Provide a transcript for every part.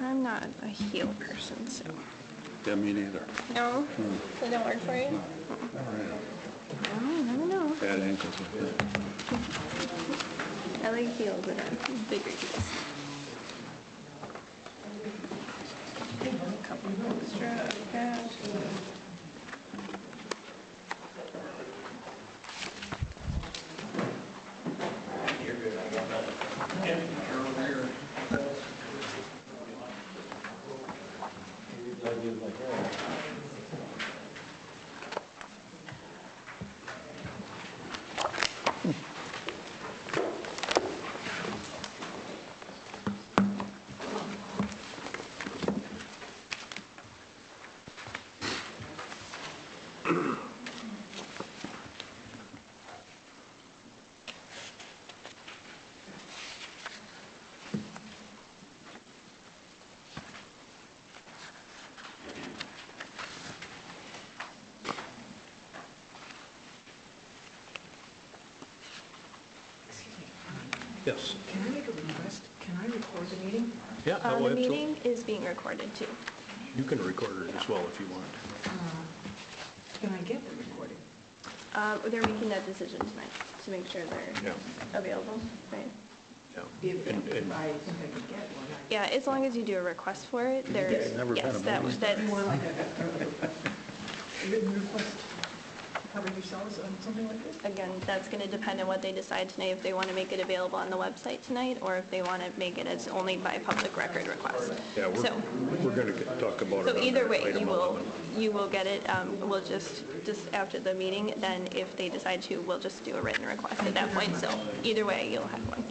I'm not a heel person, so. Yeah, me neither. No? So it don't work for you? No, you never know. Bad ankles. I like heels that have bigger heels. A couple extra pads. Yes. Can I make a request? Can I record the meeting? Yeah, The absolutely. meeting is being recorded too. You can record it as well if you want. Can I get the recording? They're making that decision tonight to make sure they're Yeah. available, right? Yeah. If And I think I could get one. Yeah, as long as you do a request for it, there's, never been a yes, that's, You want like a written request to cover yourselves on something like this? again, that's going to depend on what they decide tonight, if they want to make it available on the website tonight, or if they want to make it as only by public record request. yeah, So, we're going to talk about it. so on either way, item 11. you will get it, we'll just after the meeting, then if they decide to, we'll just do a written request at that point, so either way, you'll have one.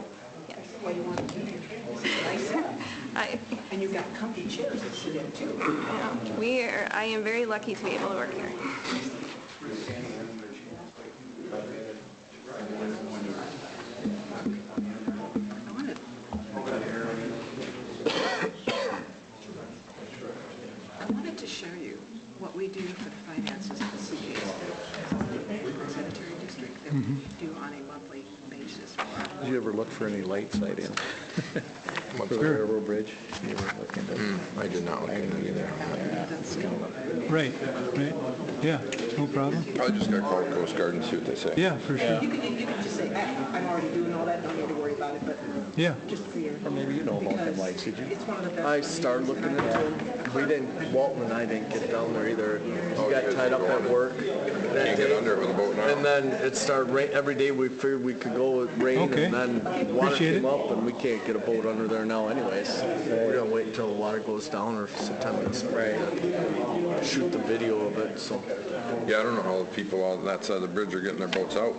Yes. Well, you want to do it. Nice. And you've got comfy chairs to sit in too. I am very lucky to be able to work here. I wanted to show you what we do for the finances of the sanitary district that we do on a monthly basis. Did you ever look for any light sight in? For the railroad bridge? You ever look into it? I did not look into it either. That's kind of Right, yeah, no problem. Probably just gotta call the Coast Guard and see what they say. Yeah, for sure. You can just say, I'm already doing all that, don't need to worry about it, but Yeah. just for your. Or maybe you know about them lights, did you? It's one of the best. I started looking into them. We didn't, Walton and I didn't get down there either. We got because tied you up go at on- work Can't that get day. under it with a boat now. And then it started rain, every day we figured we could go with rain, Okay. and then water Appreciate came it. up and we can't get a boat under there now anyways. We're gonna wait until the water goes down or sometime in the spring to shoot the video of it, so. Yeah, I don't know how the people on that side of the bridge are getting their boats out.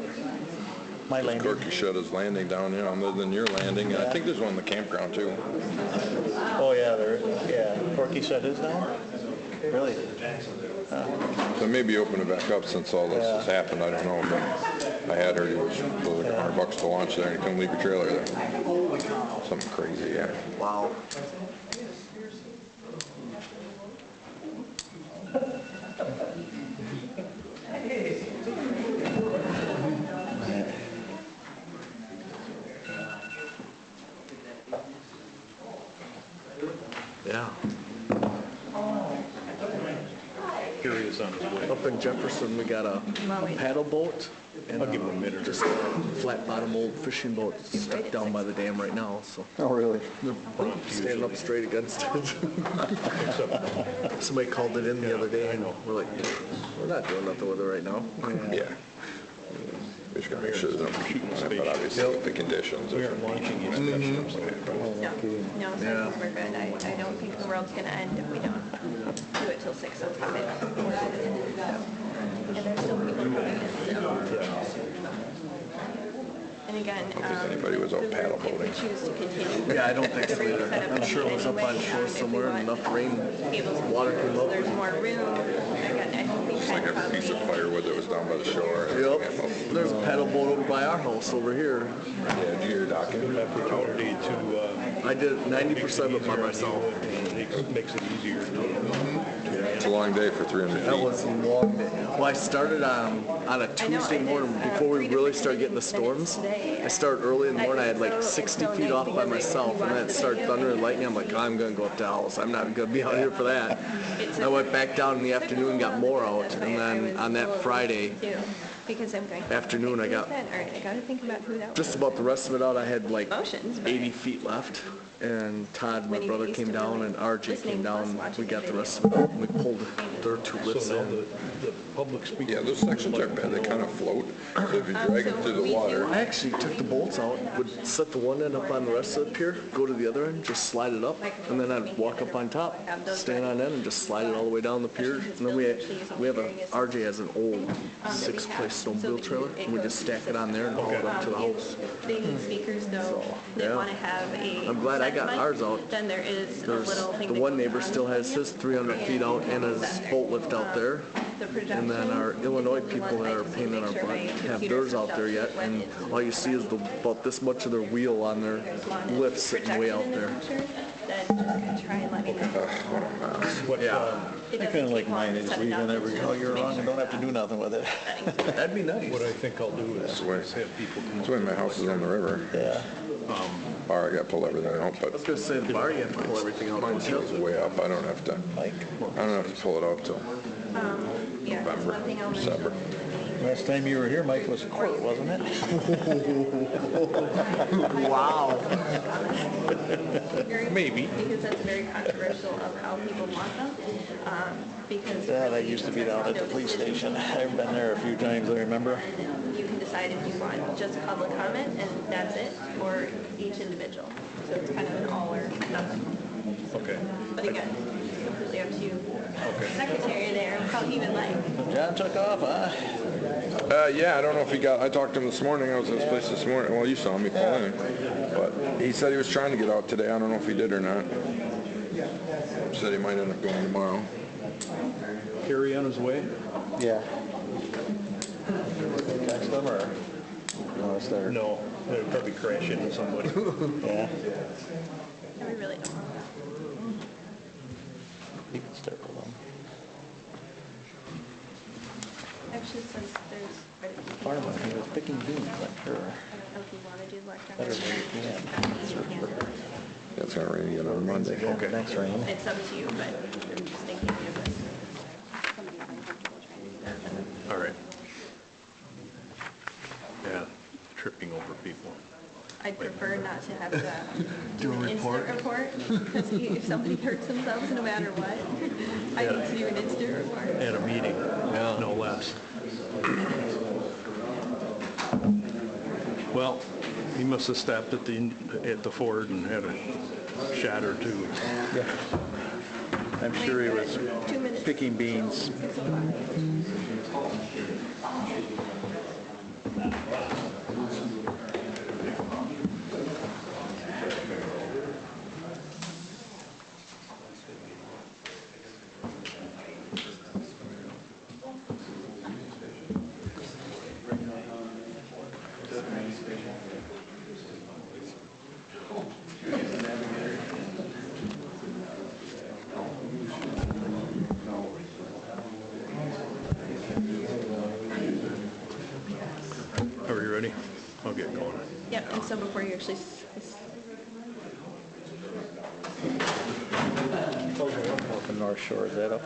My landing. Corky shut his landing down, other than your landing. And I think there's one in the campground too. Oh, yeah, Corky shut his down? Really? So maybe open it back up since all this has happened. I don't know, but I had heard it was like $100 to launch there and you couldn't leave your trailer there. Something crazy, yeah. Wow. Yeah. Here he is on his way. Up in Jefferson, we got a paddle boat. And I'll give him a minute or just a flat bottom old fishing boat stuck down by the dam right now, so. Oh, really? They're standing up straight against it. Somebody called it in the other day and we're like, we're not doing nothing with it right now. Yeah. We just gotta make sure there's no people on it, but obviously the conditions. We aren't launching yet. That's what I'm saying. No, so I think we're good. I don't think the world's gonna end if we don't do it till 6 o'clock. And there's still people coming in, so. And again, Anybody was out paddle if we boating. choose to continue. Yeah, I don't think so the room either. set up I'm sure it was up on anyway, shore if we somewhere and want enough rain, tables and water tables, came so up. there's more room. Again, I think we It's can like a piece of probably. firewood that was down by the shore. Yep, there's a paddle boat over by our house over here. Yeah, did you hear docking? Opportunity to I did 90% of it by myself. it makes it easier. Yeah, a long day for 300 That feet. was a long day. Well, I started on a Tuesday morning before we really started getting the storms. I started early in the morning. I had like 60 feet off by myself, and then it started thunder and lightning. I'm like, I'm gonna go up to Alice. I'm not gonna be out here for that. I went back down in the afternoon, got more out, and then on that Friday Because I'm going. afternoon, I got All right, I gotta think about who that was. just about the rest of it out. I had like Motions, but 80 feet left, and Todd, my When you brother, used came to down, really and RJ listening came down, plus and watching we got a the video. rest of it. We pulled their two lifts So now in. the public speaking. Yeah, those sections aren't bad. They kind of float. So if you drag them through the water, I actually took the bolts out, would set the one end up on the rest of the pier, go to the other end, just slide it up, and then I'd walk up on top, stand on end, and just slide it all the way down the pier. And then we have RJ has an old 6-place snowmobile trailer, and we just stack it on there and haul it up to the house. They need speakers though, they yeah. wanna have a. I'm glad I set got mic, ours out. Then there is a There's, little thing. the that one goes neighbor on still the has podium. his 300 feet out and his boat lift out there. The projection. And then our Illinois people that are painting our butt have theirs out there yet, and all you see is about this much of their wheel on their lift sitting way out there. Then just try and let me know. I kind of like mine, they just leave in every, all year long and don't have to do nothing with it. That'd be nice. What I think I'll do is way. have people come that's up. why my house is on the river. Yeah. Bar, I got to pull everything out, I was but gonna say the bar, you have to pull everything out. mine's way up. I don't have to pull it out till Yeah, that's one thing I'll mention. December. Last time you were here, Mike, was court, wasn't it? Wow. Maybe. Because that's very controversial of how people want them. Because. Yeah, that used to be down at the police station. I've been there a few times, I remember. You can decide if you want just public comment and that's it, or each individual. So it's kind of an all or nothing. Okay. But again, it's completely up to you. Secretary there, how he would like. John took off, huh? Yeah, I don't know if he got, I talked to him this morning. I was at his place this morning. Well, you saw me pull in. But he said he was trying to get out today. I don't know if he did or not. Said he might end up going tomorrow. Harry on his way? Yeah. Text them or? No, it's there. No, they'll probably crash into somebody. Yeah. We really don't. You can start with them. Actually, since there's quite a few people, Farmer, he was picking beans, I'm sure. I don't know if you want to do electronic. Better than you can. Yeah, it's gonna rain again on Monday. Okay. Next rain. It's up to you, but I'm just thinking of it. Somebody's uncomfortable trying to do that. All right. Yeah, tripping over people. I'd prefer not to have to do an instant report, because if somebody hurts themselves, no matter what, I need to do an instant report. At a meeting, no less. Well, he must have stopped at the Ford and had a shot or two. Yeah. I'm sure he was 2 minutes. picking beans. Are we ready? I'll get going. Yep, and so before you actually, Off the North Shore, is that up?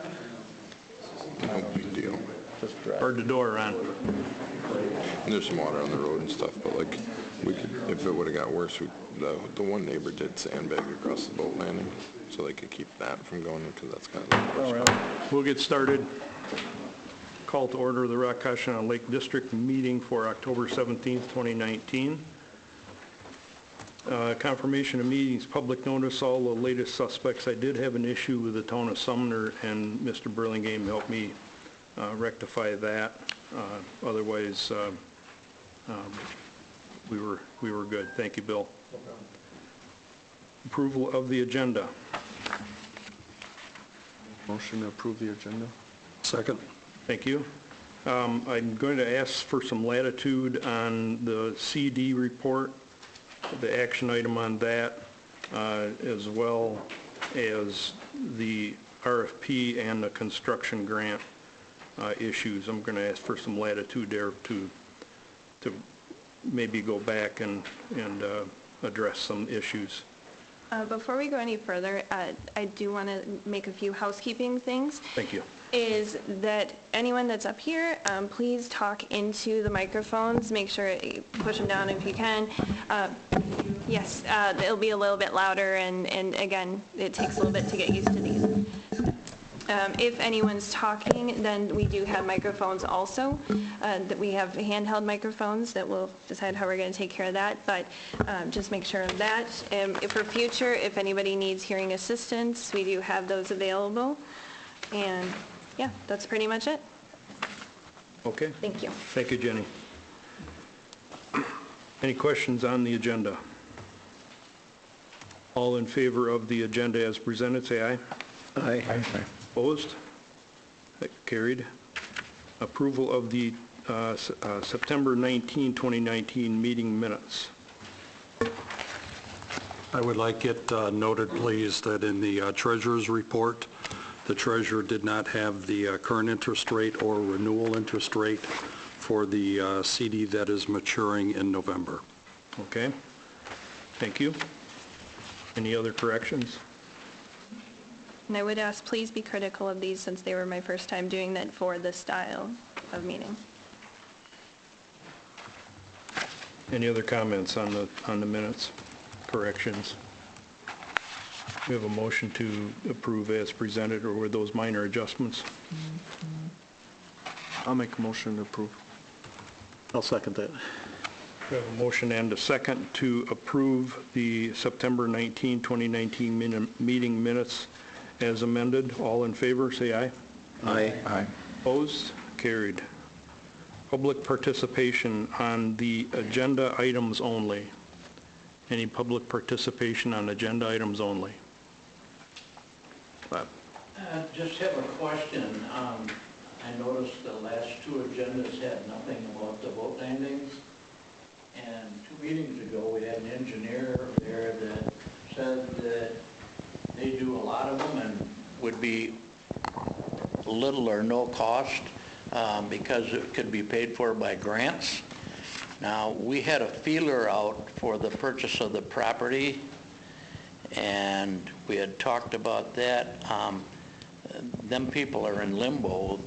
No big deal. Just dry. Heard the door on. And there's some water on the road and stuff, but like, we could, if it would've got worse, the one neighbor did sandbag across the boat landing, so they could keep that from going, because that's kind of the worst. We'll get started. Call to order the Rock-Koshkonong Lake District meeting for October 17th, 2019. Confirmation of meetings, public notice, all the latest suspects. I did have an issue with the town of Sumner, and Mr. Burlingame helped me rectify that. Otherwise, we were good. Thank you, Bill. Approval of the agenda. Motion to approve the agenda. Second. Thank you. I'm going to ask for some latitude on the CD report, the action item on that, as well as the RFP and the construction grant issues. I'm going to ask for some latitude there to maybe go back and address some issues. Before we go any further, I do want to make a few housekeeping things. Thank you. Is that anyone that's up here, please talk into the microphones. Make sure you push them down if you can. Yes, it'll be a little bit louder, and again, it takes a little bit to get used to these. If anyone's talking, then we do have microphones also. That we have handheld microphones that we'll decide how we're going to take care of that, but just make sure of that. If for future, if anybody needs hearing assistance, we do have those available. And yeah, that's pretty much it. Okay. Thank you. Thank you, Jenny. Any questions on the agenda? All in favor of the agenda as presented, say aye. Aye. Opposed? Carried. Approval of the September 19, 2019 meeting minutes. I would like it noted, please, that in the treasurer's report, the treasurer did not have the current interest rate or renewal interest rate for the CD that is maturing in November. Okay. Thank you. Any other corrections? And I would ask, please be critical of these since they were my first time doing that for this style of meeting. Any other comments on the minutes, corrections? We have a motion to approve as presented, or were those minor adjustments? I'll make a motion to approve. I'll second that. We have a motion and a second to approve the September 19, 2019 meeting minutes as amended. All in favor, say aye. Aye. Opposed? Carried. Public participation on the agenda items only. Any public participation on agenda items only? Bob? Just have a question. I noticed the last two agendas had nothing about the boat landings. And 2 meetings ago, we had an engineer there that said that they do a lot of them and would be little or no cost because it could be paid for by grants. Now, we had a feeler out for the purchase of the property, and we had talked about that. Them people are in limbo.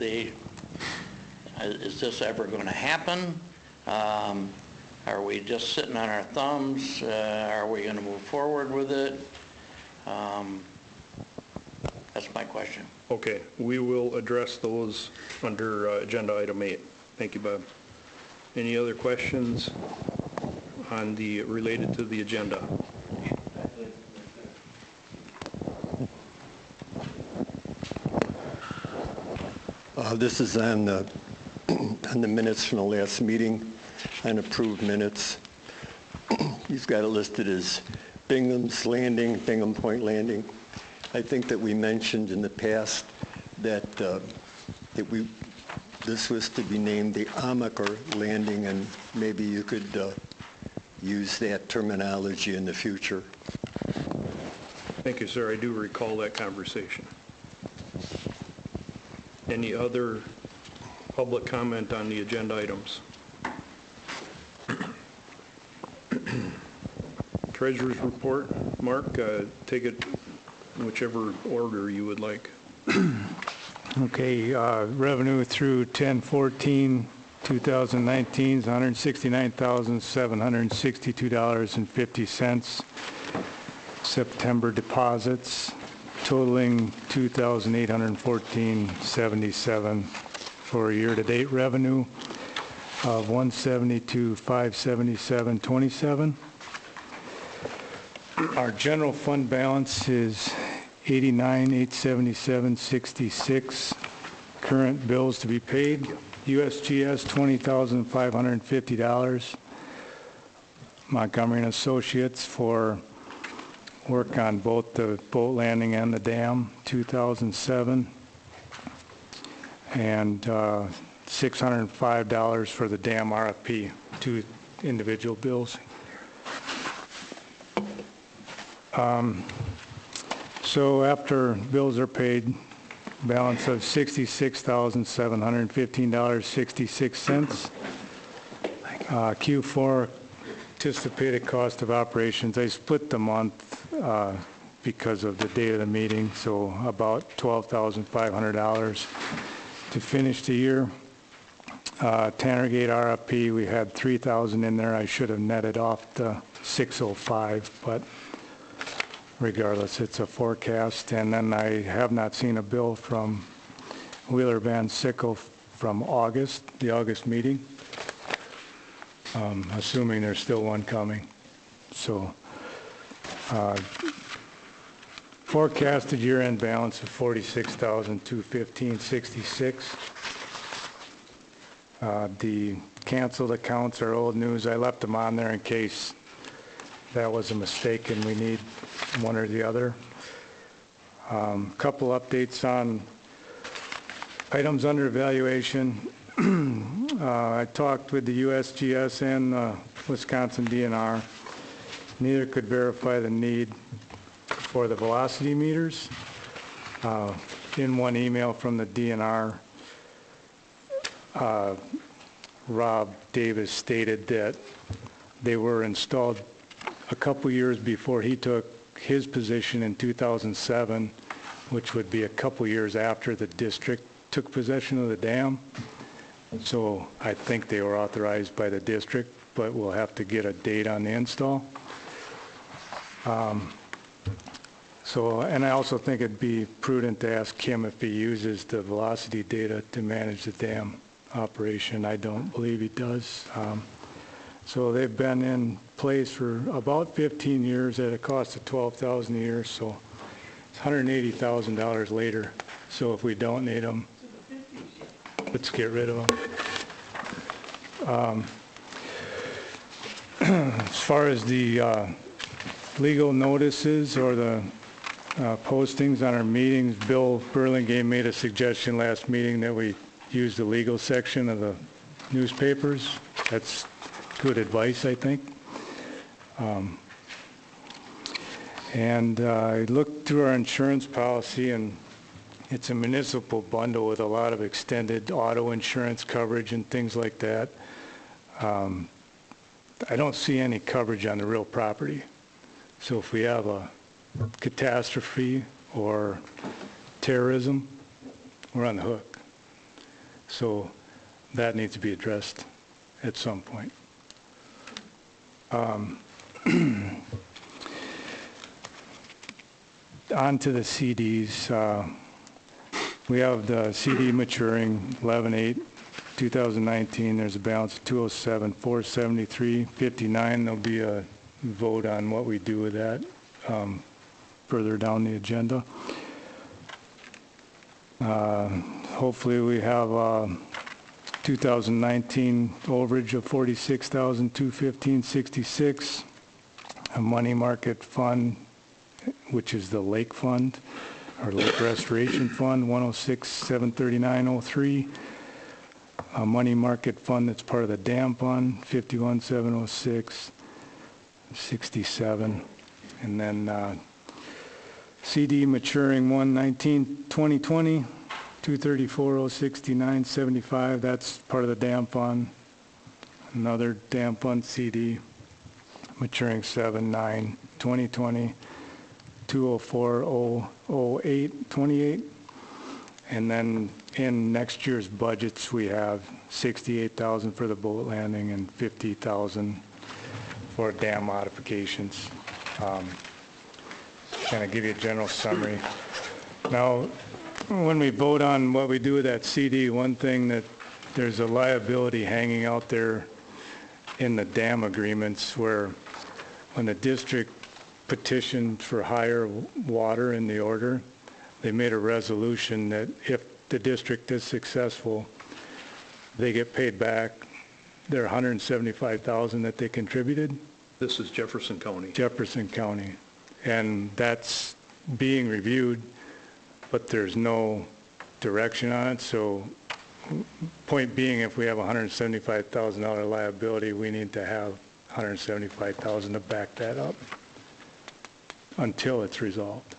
Is this ever going to happen? Are we just sitting on our thumbs? Are we going to move forward with it? That's my question. Okay, we will address those under agenda item 8. Thank you, Bob. Any other questions on the related to the agenda? This is on the minutes from the last meeting, on approved minutes. He's got it listed as Bingham's Landing, Bingham Point Landing. I think that we mentioned in the past that this was to be named the Amaker Landing, and maybe you could use that terminology in the future. Thank you, sir. I do recall that conversation. Any other public comment on the agenda items? Treasurer's report. Mark, take it in whichever order you would like. Okay, revenue through 10/14/2019 is $169,762.50. September deposits totaling $2,814.77 for a year-to-date revenue of $172,577.27. Our general fund balance is $89,877.66. Current bills to be paid: USGS $20,550. Montgomery & Associates for work on both the boat landing and the dam, $2,007. And $605 for the dam RFP, 2 individual bills. So after bills are paid, balance of $66,715.66. Q4 anticipated cost of operations, I split the month because of the date of the meeting, so about $12,500 to finish the year. Tannergate RFP, we had $3,000 in there. I should have netted off the $605, but regardless, it's a forecast. And then I have not seen a bill from Wheeler Van Sickle from August, the August meeting, assuming there's still one coming. So forecasted year-end balance of $46,215.66. The canceled accounts are old news. I left them on there in case that was a mistake and we need one or the other. Couple updates on items under evaluation. I talked with the USGS and Wisconsin DNR. Neither could verify the need for the velocity meters. In one email from the DNR, Rob Davis stated that they were installed a couple years before he took his position in 2007, which would be a couple years after the district took possession of the dam. So I think they were authorized by the district, but we'll have to get a date on the install. And I also think it'd be prudent to ask him if he uses the velocity data to manage the dam operation. I don't believe he does. So they've been in place for about 15 years at a cost of $12,000 a year, so it's $180,000 later. So if we don't need them, let's get rid of them. As far as the legal notices or the postings on our meetings, Bill Burlingame made a suggestion last meeting that we use the legal section of the newspapers. That's good advice, I think. I looked through our insurance policy, and it's a municipal bundle with a lot of extended auto insurance coverage and things like that. I don't see any coverage on the real property. So if we have a catastrophe or terrorism, we're on the hook. So that needs to be addressed at some point. On to the CDs. We have the CD maturing 11/8/2019. There's a balance of $207,473.59. There'll be a vote on what we do with that further down the agenda. Hopefully we have 2019 overage of $46,215.66. A money market fund, which is the lake fund, or lake restoration fund, $106,739.03. A money market fund that's part of the dam fund, $51,706.67. And then CD maturing 1/19/2020, $234,069.75. That's part of the dam fund. Another dam fund CD maturing 7/9/2020, $204,008.28. And then in next year's budgets, we have $68,000 for the boat landing and $50,000 for dam modifications. Kind of give you a general summary. Now, when we vote on what we do with that CD, one thing that there's a liability hanging out there in the dam agreements where when the district petitioned for higher water in the order, they made a resolution that if the district is successful, they get paid back their $175,000 that they contributed. This is Jefferson County. Jefferson County. And that's being reviewed, but there's no direction on it. So point being, if we have a $175,000 liability, we need to have $175,000 to back that up until it's resolved.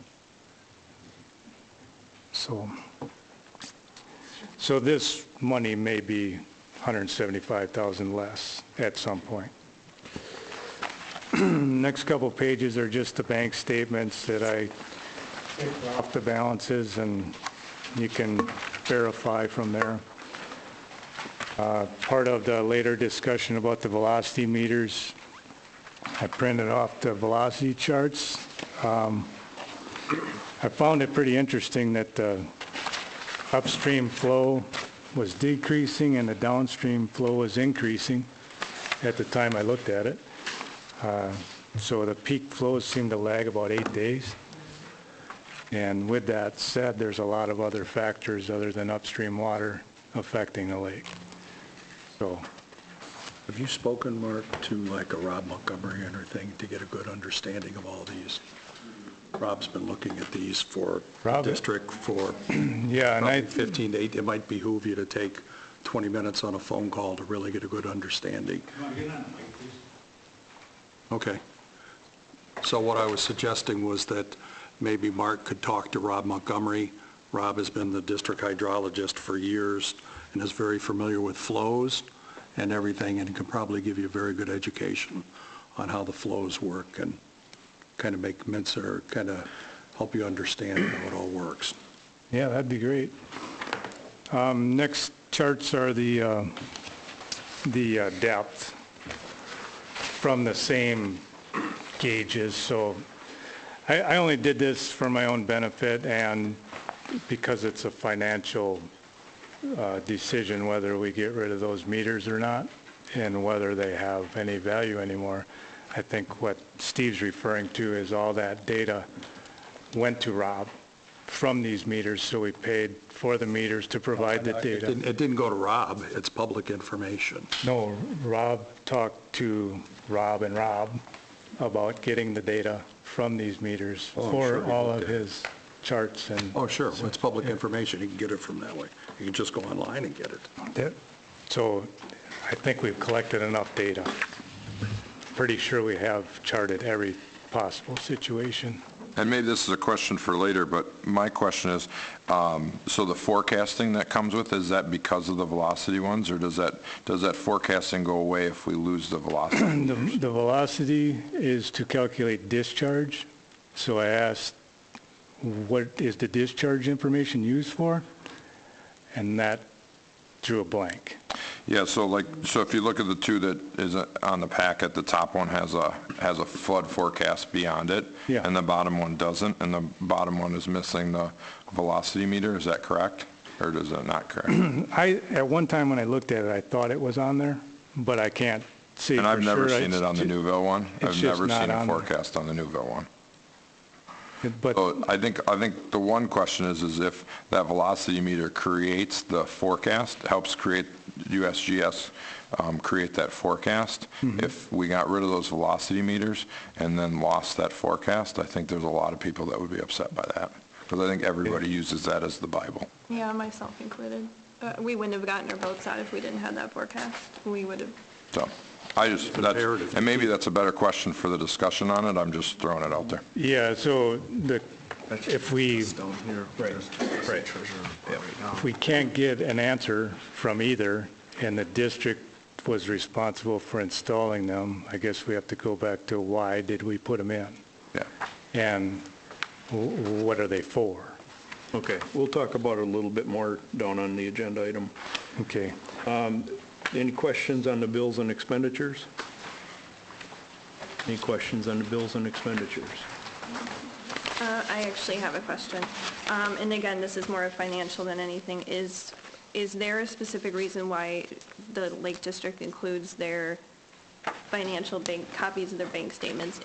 So So this money may be 175,000 less at some point. Next couple pages are just the bank statements that I picked off the balances, and you can verify from there. Part of the later discussion about the velocity meters, I printed off the velocity charts. I found it pretty interesting that the upstream flow was decreasing and the downstream flow was increasing at the time I looked at it. So the peak flows seem to lag about 8 days. And with that said, there's a lot of other factors other than upstream water affecting the lake. So, Have you spoken, Mark, to like a Rob Montgomery or anything to get a good understanding of all these? Rob's been looking at these for the district for yeah, and 15 to 8. It might behoove you to take 20 minutes on a phone call to really get a good understanding. Okay. So what I was suggesting was that maybe Mark could talk to Rob Montgomery. Rob has been the district hydrologist for years and is very familiar with flows and everything, and can probably give you a very good education on how the flows work and kind of make mince or kind of help you understand how it all works. yeah, that'd be great. Next charts are the depth from the same gauges. So I only did this for my own benefit and because it's a financial decision whether we get rid of those meters or not and whether they have any value anymore. I think what Steve's referring to is all that data went to Rob from these meters, so we paid for the meters to provide the data. It didn't go to Rob. It's public information. No, Rob talked to Rob and Rob about getting the data from these meters for all of his charts and... Oh, sure. Well, it's public information. You can get it from that way. You can just go online and get it. So I think we've collected enough data. Pretty sure we have charted every possible situation. And maybe this is a question for later, but my question is, so the forecasting that comes with, is that because of the velocity ones, or does that forecasting go away if we lose the velocity? The velocity is to calculate discharge. So I asked, what is the discharge information used for? And that drew a blank. Yeah, so if you look at the two that is on the packet, the top one has a flood forecast beyond it, yeah, and the bottom one doesn't, and the bottom one is missing the velocity meter. Is that correct, or is that not correct? At one time when I looked at it, I thought it was on there, but I can't see. And I've never sure. seen it on the Newville one. I've never seen a forecast there on the Newville one. But so I think the one question is if that velocity meter creates the forecast, helps create USGS create that forecast. Mm-hmm. If we got rid of those velocity meters and then lost that forecast, I think there's a lot of people that would be upset by that, because I think everybody uses that as the Bible. Yeah, myself included. We wouldn't have gotten our boats out if we didn't have that forecast. We would have. So and maybe that's a better question for the discussion on it. I'm just throwing it out there. Yeah, so if we can't get an answer from either, and the district was responsible for installing them, I guess we have to go back to why did we put them in? Yeah. And what are they for? Okay, we'll talk about it a little bit more down on the agenda item. Okay. Any questions on the bills and expenditures? Any questions on the bills and expenditures? I actually have a question. And again, this is more financial than anything. Is there a specific reason why the Lake District includes their financial copies of their bank statements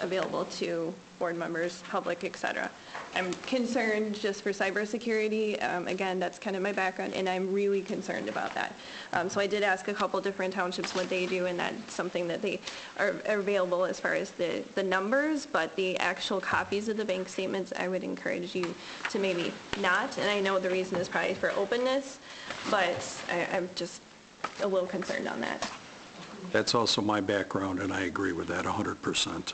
available to board members, public, et cetera? I'm concerned just for cybersecurity. Again, that's kind of my background, and I'm really concerned about that. So I did ask a couple different townships what they do, and that's something that they are available as far as the numbers, but the actual copies of the bank statements, I would encourage you to maybe not. And I know the reason is probably for openness, but I'm just a little concerned on that. That's also my background, and I agree with that 100%.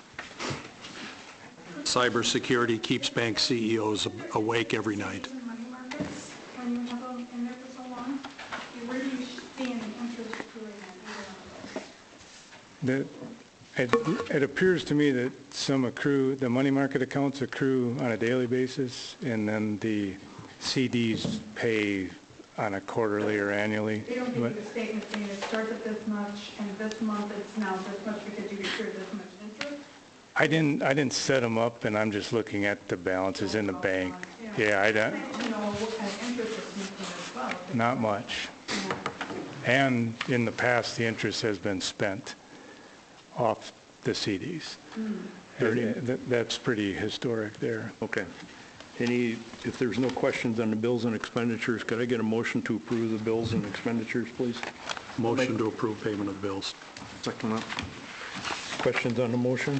Cybersecurity keeps bank CEOs awake every night. Money markets when you have them in for so long? Where do you see any interest accruing on either one of those? It appears to me that some accrue, the money market accounts accrue on a daily basis, and then the CDs pay on a quarterly or annually. They don't give you the statement saying it starts at this much, and this month it's now this much because you accrued this much interest? I didn't set them up, and I'm just looking at the balances in the bank. Yeah, I don't, I'd like to know what kind of interest it's making as well. not much. And in the past, the interest has been spent off the CDs. That's pretty historic there. Okay. If there's no questions on the bills and expenditures, could I get a motion to approve the bills and expenditures, please? Motion to approve payment of bills. Second that. Questions on the motion?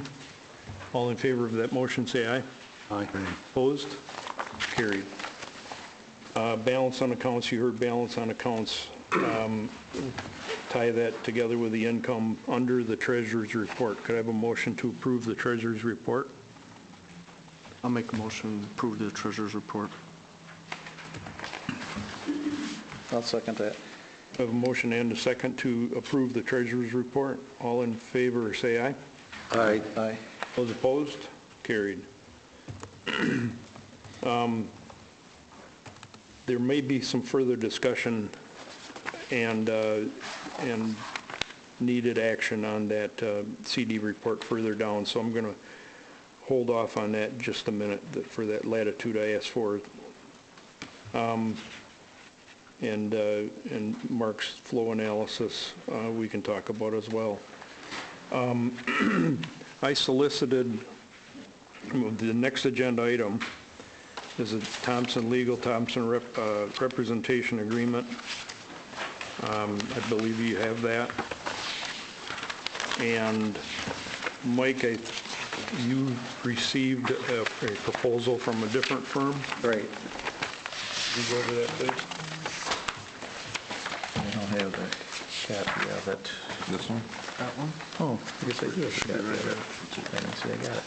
All in favor of that motion, say aye. Aye. Opposed? Carried. Balance on accounts, you heard balance on accounts. Tie that together with the income under the treasurer's report. Could I have a motion to approve the treasurer's report? I'll make a motion to approve the treasurer's report. I'll second that. I have a motion and a second to approve the treasurer's report. All in favor, say aye. Aye. Aye. Those opposed? Carried. There may be some further discussion and needed action on that CD report further down, so I'm going to hold off on that just a minute for that latitude I asked for. And Mark's flow analysis we can talk about as well. I solicited, the next agenda item is a Thompson representation agreement. I believe you have that. And Mike, you received a proposal from a different firm? Right. Can you go over that, please? I don't have that copy of it. This one? That one? Oh, I guess I do have a copy of it. I didn't see I got it.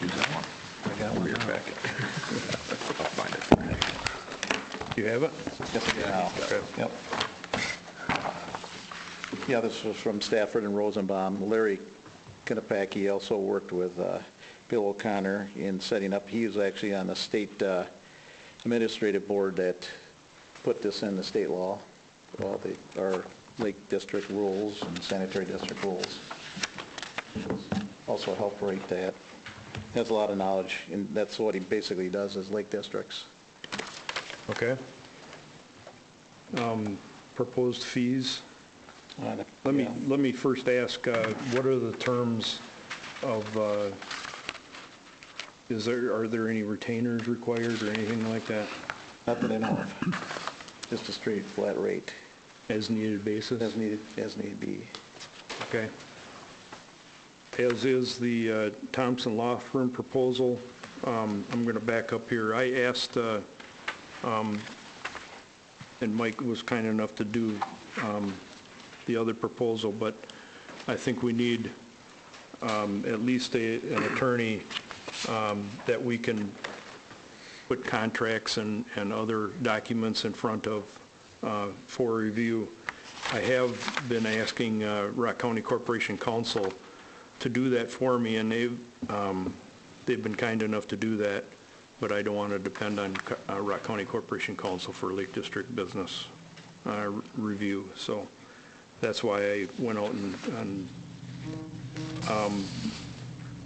Use that one. I got one in your packet. I'll find it for you. You have it? Yes, I got it. Okay. Yep. Yeah, this was from Stafford and Rosenbaum. Larry Kinapaki also worked with Bill O'Connor in setting up. He was actually on the state administrative board that put this in the state law, well, our Lake District rules and sanitary district rules. Also helped write that. Has a lot of knowledge, and that's what he basically does is Lake Districts. Okay. Proposed fees. Let me first ask, what are the terms of, are there any retainers required or anything like that? Not that I know of. Just a straight flat rate. As needed basis? As need be. Okay. As is the Thompson Law Firm proposal. I'm going to back up here. I asked, and Mike was kind enough to do the other proposal, but I think we need at least an attorney that we can put contracts and other documents in front of for review. I have been asking Rock County Corporation Counsel to do that for me, and they've been kind enough to do that, but I don't want to depend on Rock County Corporation Counsel for Lake District business review. So that's why I went out and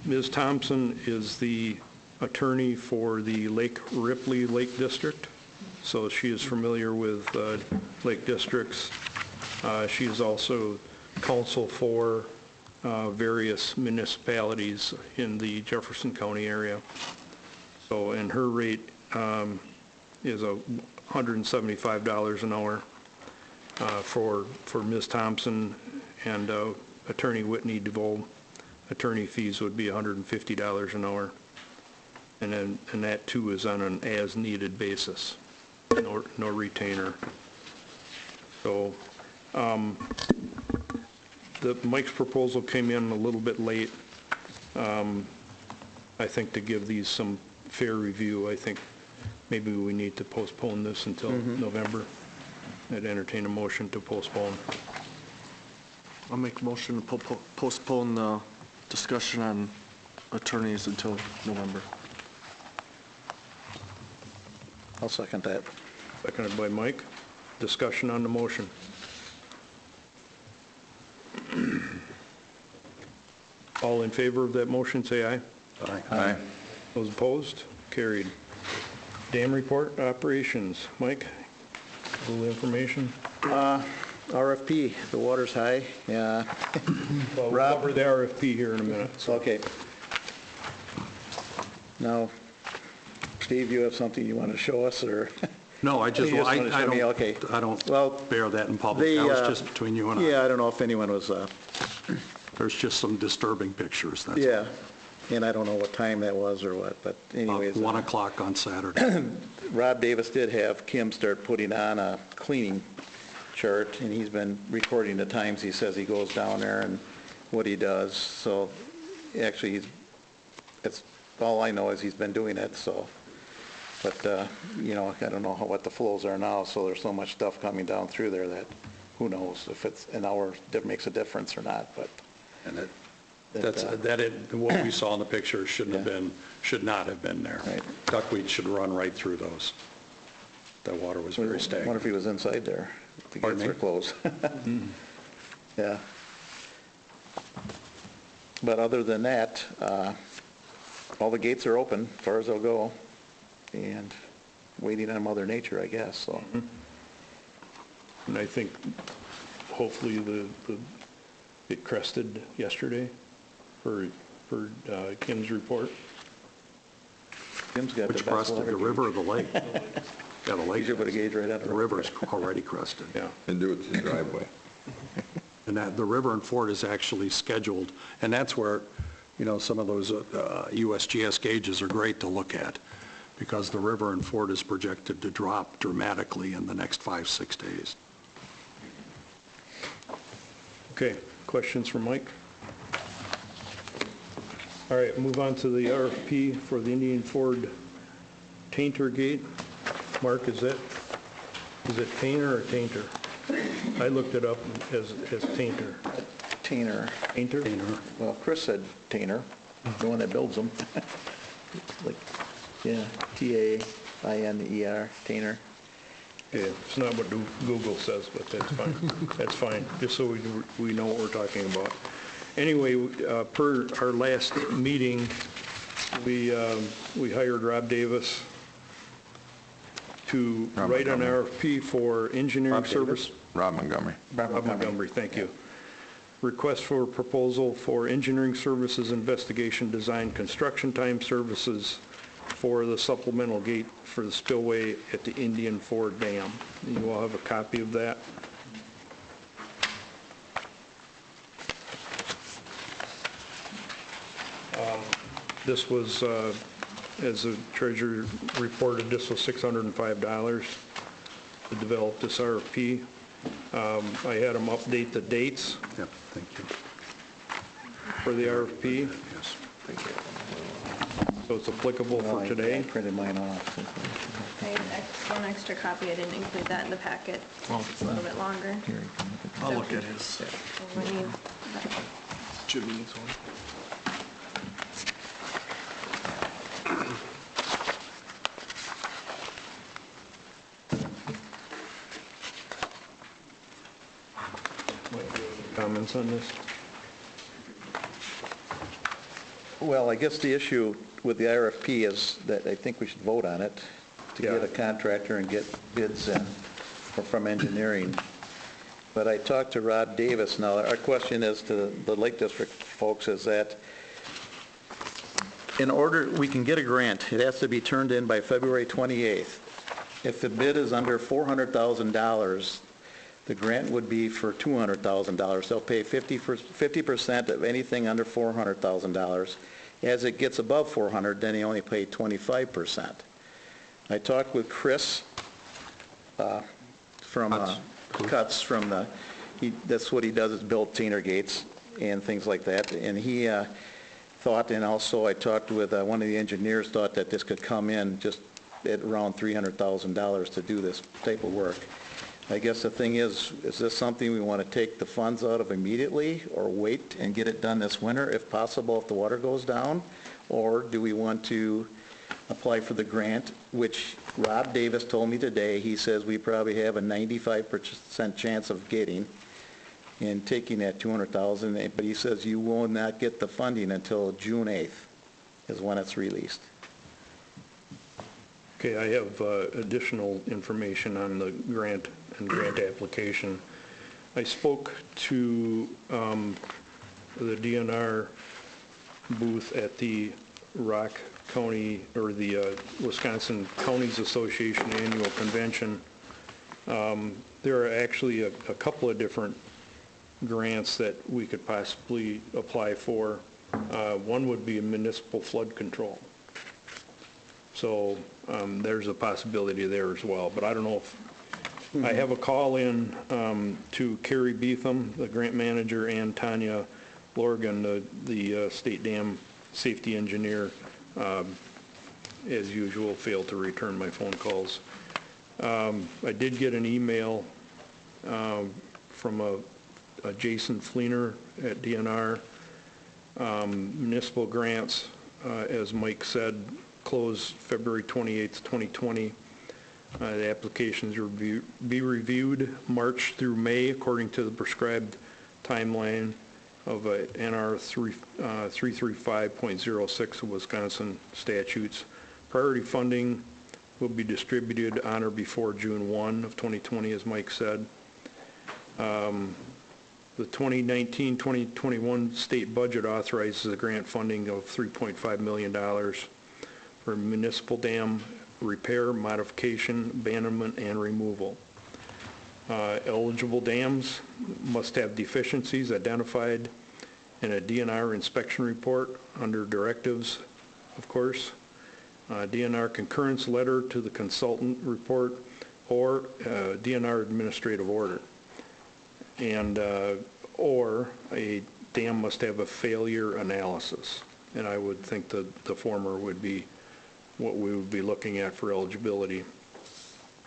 Ms. Thompson is the attorney for the Ripley Lake District, so she is familiar with lake districts. She is also counsel for various municipalities in the Jefferson County area. So, and her rate is $175 an hour for Ms. Thompson, and Attorney Whitney DeVoe. Attorney fees would be $150 an hour, and that too is on an as-needed basis, no retainer. So Mike's proposal came in a little bit late, I think, to give these some fair review, I think maybe we need to postpone this until November. I'd entertain a motion to postpone. I'll make a motion to postpone the discussion on attorneys until November. I'll second that. Seconded by Mike. Discussion on the motion. All in favor of that motion, say aye. Aye. Those opposed? Carried. Dam report, operations. Mike, a little information? RFP, the water's high. Yeah. Well, we'll Rob? cover the RFP here in a minute. So. Okay. Now, Steve, you have something you want to show us, or? No, I just, You just wanna show me, okay. I don't Well, bear that in public. That was just between you and I. Yeah, I don't know if anyone was, There's just some disturbing pictures, that's all. yeah, and I don't know what time that was or what, but anyways. 1 o'clock on Saturday. Rob Davis did have Kim start putting on a cleaning chart, and he's been recording the times he says he goes down there and what he does. So actually, that's all I know is he's been doing it, so. But, you know, I don't know what the flows are now, so there's so much stuff coming down through there that who knows if it's an hour that makes a difference or not, but. And what we saw in the picture should not have been there. Right. Duckweed should run right through those. That water was very I wonder stagnant. if he was inside there. The Pardon gates me? were closed. Yeah. But other than that, all the gates are open as far as they'll go, and waiting on Mother Nature, I guess, so. And I think hopefully it crested yesterday for Kim's report. Tim's got the Which best crested, water the gauge. river or the lake? Yeah, the lake. You should put a gauge right on The river's already crested. Yeah. And do it to the driveway. And that, the river and ford is actually scheduled, and that's where, you know, some of those USGS gauges are great to look at, because the river and ford is projected to drop dramatically in the next 5-6 days. Okay, questions for Mike? All right, move on to the RFP for the Indian Ford Tainter Gate. Mark, is it Tainter or Tainter? I looked it up as Tainter. Tainer. Tainter? Well, Chris said Tainer, the one that builds them. Like, yeah, T-A-I-N-E-R, Tainer. Yeah, it's not what Google says, but that's fine. That's fine, just so we know what we're talking about. Anyway, per our last meeting, we hired Rob Davis to write an RFP for engineering service. Rob Montgomery. Rob Montgomery, thank you. Request for proposal for engineering services, investigation, design, construction time services for the supplemental gate for the spillway at the Indian Ford Dam. You all have a copy of that. This was, as the treasurer reported, this was $605 to develop this RFP. I had them update the dates Yep, thank you. for the RFP, Yes. so it's applicable for today. I printed mine off. I have one extra copy, I didn't include that in the packet. It's a little bit longer. I'll look at his. When you- Jimmy needs one. Comments on this? Well, I guess the issue with the RFP is that I think we should vote on it to get Yeah. a contractor and get bids in from engineering. But I talked to Rob Davis. Now, our question is to the Lake District folks is that in order, we can get a grant, it has to be turned in by February 28th. If the bid is under $400,000, the grant would be for $200,000. They'll pay 50% of anything under $400,000. As it gets above 400, then they only pay 25%. I talked with Chris from Cuts from the, that's what he does is build Tainer gates and things like that. And he thought, and also I talked with one of the engineers, thought that this could come in just at around $300,000 to do this type of work. I guess the thing is this something we want to take the funds out of immediately or wait and get it done this winter if possible if the water goes down? Or do we want to apply for the grant, which Rob Davis told me today, he says we probably have a 95% chance of getting and taking that $200,000, but he says you will not get the funding until June 8th is when it's released. Okay, I have additional information on the grant and grant application. I spoke to the DNR booth at the Rock County, or the Wisconsin Counties Association Annual Convention. There are actually a couple of different grants that we could possibly apply for. One would be municipal flood control. So there's a possibility there as well, but I don't know if, I have a call in to Carrie Beetham, the grant manager, and Tanya Lorgan, the state dam safety engineer. As usual, failed to return my phone calls. I did get an email from a Jason Fleener at DNR. Municipal grants, as Mike said, close February 28th, 2020. The applications will be reviewed March through May according to the prescribed timeline of NR 335.06 of Wisconsin statutes. Priority funding will be distributed on or before June 1 of 2020, as Mike said. The 2019-2021 state budget authorizes a grant funding of $3.5 million for municipal dam repair, modification, abandonment, and removal. Eligible dams must have deficiencies identified in a DNR inspection report under directives, of course. DNR concurrence letter to the consultant report, or DNR administrative order. And or a dam must have a failure analysis. And I would think that the former would be what we would be looking at for eligibility.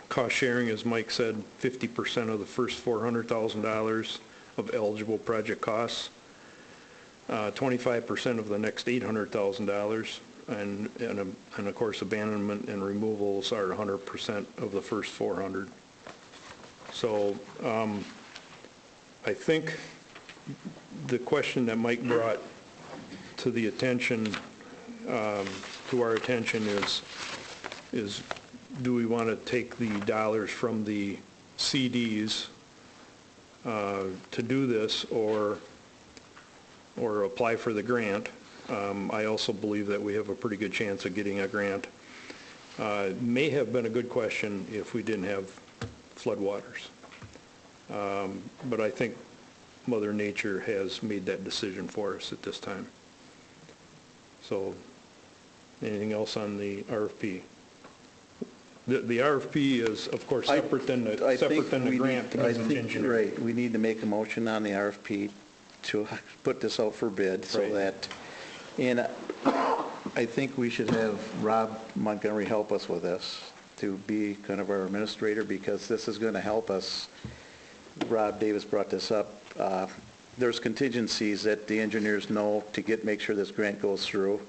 Cost sharing, as Mike said, 50% of the first $400,000 of eligible project costs, 25% of the next $800,000, and of course abandonment and removals are 100% of the first 400. So I think the question that Mike brought to the attention, to our attention, is do we want to take the dollars from the CDs to do this, or apply for the grant? I also believe that we have a pretty good chance of getting a grant. May have been a good question if we didn't have floodwaters. But I think Mother Nature has made that decision for us at this time. So, anything else on the RFP? The RFP is, of course, separate than the grant. Right, we need to make a motion on the RFP to put this out for bid, so that, and I think we should have Rob Montgomery help us with this, to be kind of our administrator, because this is going to help us. Rob Davis brought this up. There's contingencies that the engineers know to make sure this grant goes through,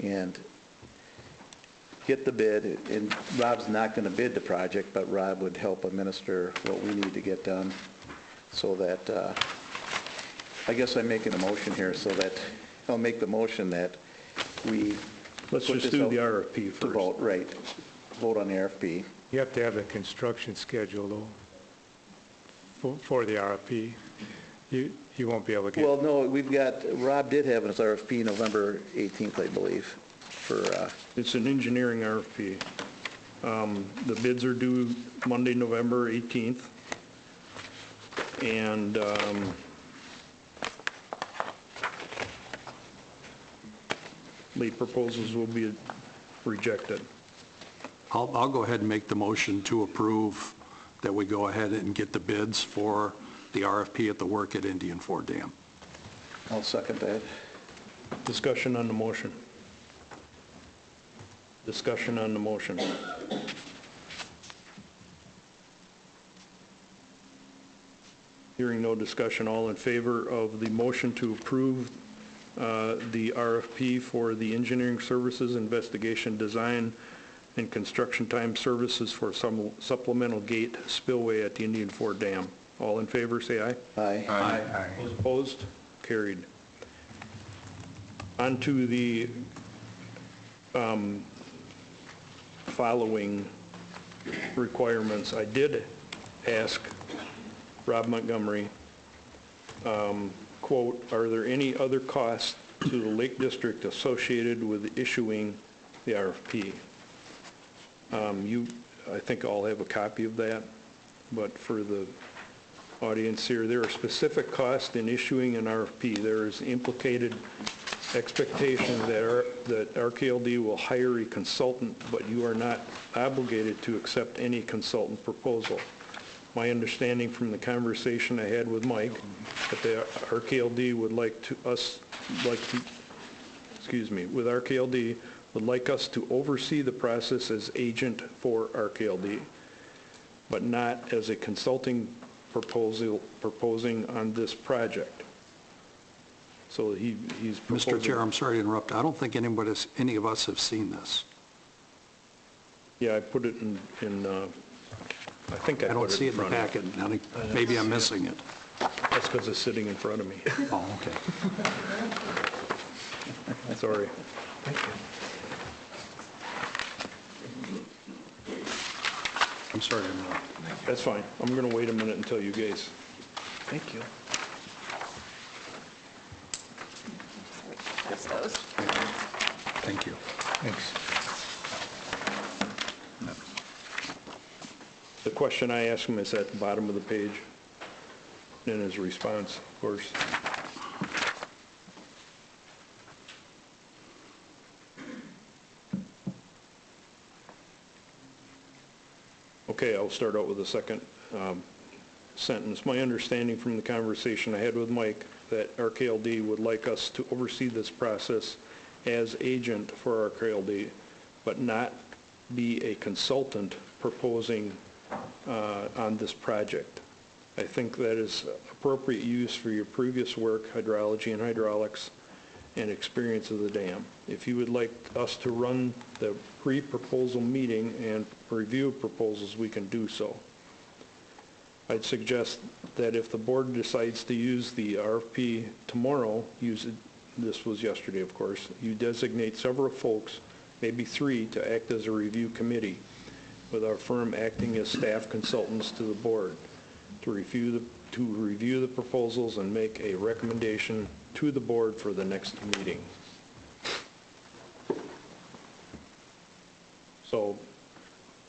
and get the bid. And Rob's not going to bid the project, but Rob would help administer what we need to get done, so that, I guess I'm making a motion here, so that, I'll make the motion that we... Let's just do the RFP first. To vote, right. Vote on the RFP. You have to have a construction schedule, though, for the RFP. You won't be able to get... Well, no, Rob did have his RFP November 18th, I believe, for... It's an engineering RFP. The bids are due Monday, November 18th. And late proposals will be rejected. I'll go ahead and make the motion to approve that we go ahead and get the bids for the RFP at the work at Indian Ford Dam. I'll second that. Discussion on the motion. Discussion on the motion. Hearing no discussion, all in favor of the motion to approve the RFP for the engineering services, investigation, design, and construction time services for some supplemental gate spillway at the Indian Ford Dam. All in favor, say aye. Aye. Those opposed? Carried. On to the following requirements. I did ask Rob Montgomery, quote, are there any other costs to the Lake District associated with issuing the RFP? I think all have a copy of that, but for the audience here, there are specific costs in issuing an RFP. There is implicated expectation that RKLD will hire a consultant, but you are not obligated to accept any consultant proposal. My understanding from the conversation I had with Mike, that the RKLD would like us to oversee the process as agent for RKLD, but not as a consulting proposing on this project. So he's proposing. Mr. Chair, I'm sorry to interrupt. I don't think any of us have seen this. Yeah, I put it in I think I put it in front of you. I don't see it in the packet. Maybe I'm missing it. That's because it's sitting in front of me. Oh, okay. Sorry. Thank you. I'm sorry to interrupt. That's fine. I'm going to wait a minute until you guys. Thank you. Pass those. Thank you. Thanks. The question I asked him is at the bottom of the page, and his response, of course. Okay, I'll start out with the second sentence. My understanding from the conversation I had with Mike that RKLD would like us to oversee this process as agent for RKLD, but not be a consultant proposing on this project. I think that is appropriate use for your previous work, hydrology and hydraulics, and experience of the dam. If you would like us to run the pre-proposal meeting and review proposals, we can do so. I'd suggest that if the board decides to use the RFP tomorrow, this was yesterday, of course, you designate several folks, maybe 3, to act as a review committee, with our firm acting as staff consultants to the board to review the proposals and make a recommendation to the board for the next meeting. So,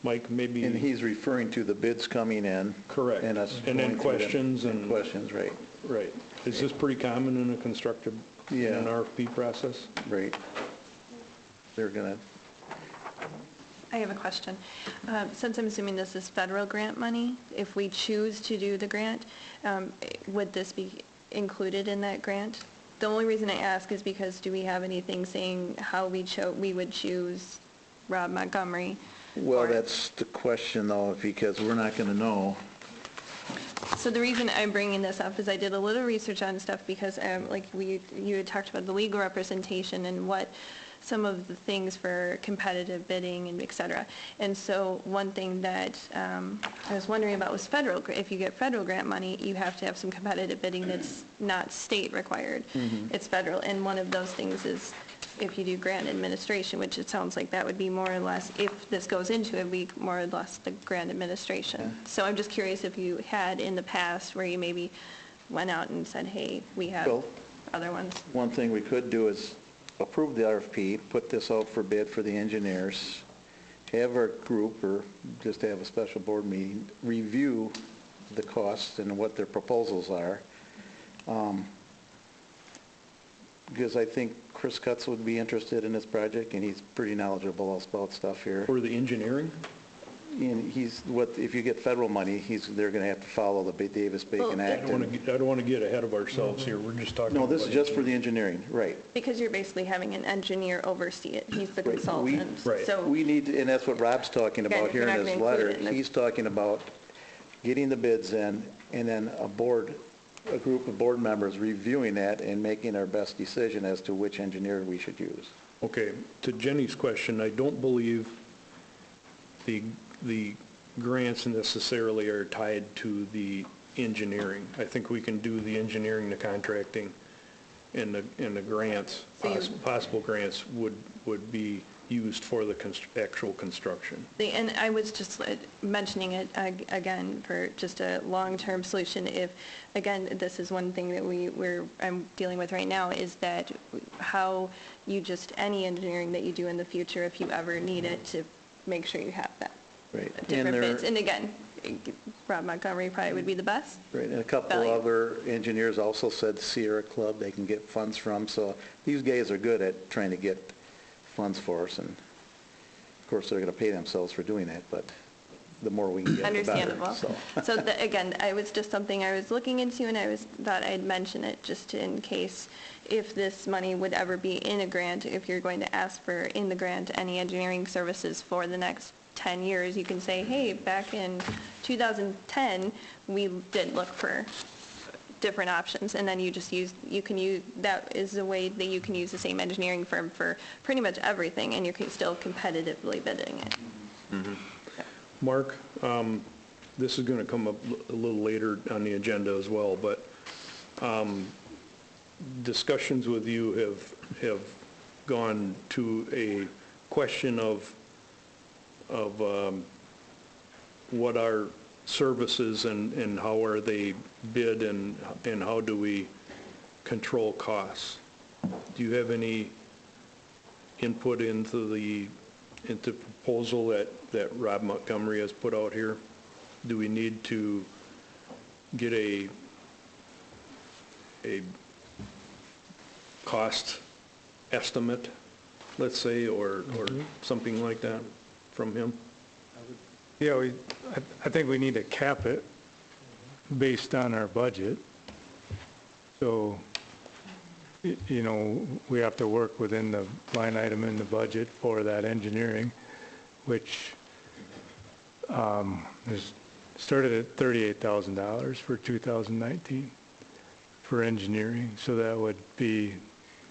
Mike, maybe... And he's referring to the bids coming in. Correct. And us And then going through them. questions and... Questions, right. Right. Is this pretty common in a constructive, in an Yeah. RFP process? Right. They're going to... I have a question. Since I'm assuming this is federal grant money, if we choose to do the grant, would this be included in that grant? The only reason I ask is because do we have anything saying how we would choose Rob Montgomery? Well, that's the question, though, because we're not going to know. So the reason I'm bringing this up is I did a little research on stuff because you had talked about the legal representation and what some of the things for competitive bidding and et cetera. And so one thing that I was wondering about was federal. If you get federal grant money, you have to have some competitive bidding that's not state required. It's federal. And one of those things is if you do grant administration, which it sounds like that would be more or less, if this goes into it, would be more or less the grant administration. Yeah. So I'm just curious if you had in the past where you maybe went out and said, hey, we have other ones. One thing we could do is approve the RFP, put this out for bid for the engineers, have our group, or just have a special board meeting, review the costs and what their proposals are. Because I think Chris Cutts would be interested in this project, and he's pretty knowledgeable about stuff here. For the engineering? and if you get federal money, they're going to have to follow the Davis-Bacon Well, Act. I don't want to get ahead of ourselves here, we're just talking No, about... this is just for the engineering, right. Because you're basically having an engineer oversee it. He's the Right. consultant. Right. So We need, and that's what Rob's talking Again, about if here you're in not his gonna include letter. it in the- He's talking about getting the bids in, and then a group of board members reviewing that and making our best decision as to which engineer we should use. Okay, to Jenny's question, I don't believe the grants necessarily are tied to the engineering. I think we can do the engineering, the contracting, and the grants, possible grants would be used for the actual construction. And I was just mentioning it again for just a long-term solution. If, again, this is one thing that I'm dealing with right now, is that how you any engineering that you do in the future, if you ever need it, to make sure you have that. Right. Different bids. And again, Rob Montgomery probably would be the best. Right, and a couple value. other engineers also said Sierra Club they can get funds from, so these guys are good at trying to get funds for us, and of course they're going to pay themselves for doing that, but the more we can get, the better. Understandable. So again, I was just something I was looking into, and thought I'd mention it just in case if this money would ever be in a grant, if you're going to ask for in the grant any engineering services for the next 10 years, you can say, hey, back in 2010, we did look for different options, and then that is a way that you can use the same engineering firm for pretty much everything, and you're still competitively bidding it. Mm-hmm. Mark, this is going to come up a little later on the agenda as well, but discussions with you have gone to a question of what are services and how are they bid and how do we control costs? Do you have any input into the proposal that Rob Montgomery has put out here? Do we need to get a cost estimate, let's say, or something like that from him? Yeah, I think we need to cap it based on our budget. So, we have to work within the line item in the budget for that engineering, which is started at $38,000 for 2019 for engineering. So that would be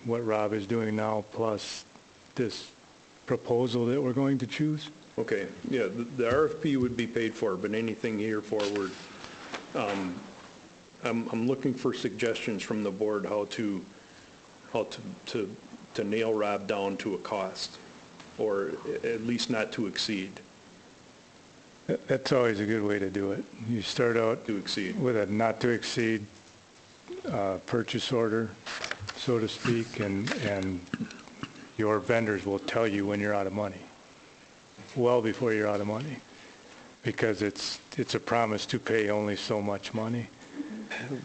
what Rob is doing now plus this proposal that we're going to choose. Okay, yeah, the RFP would be paid for, but anything here forward, I'm looking for suggestions from the board how to nail Rob down to a cost, or at least not to exceed. That's always a good way to do it. You start out To exceed. with a not to exceed purchase order, so to speak, and your vendors will tell you when you're out of money, well before you're out of money, because it's a promise to pay only so much money.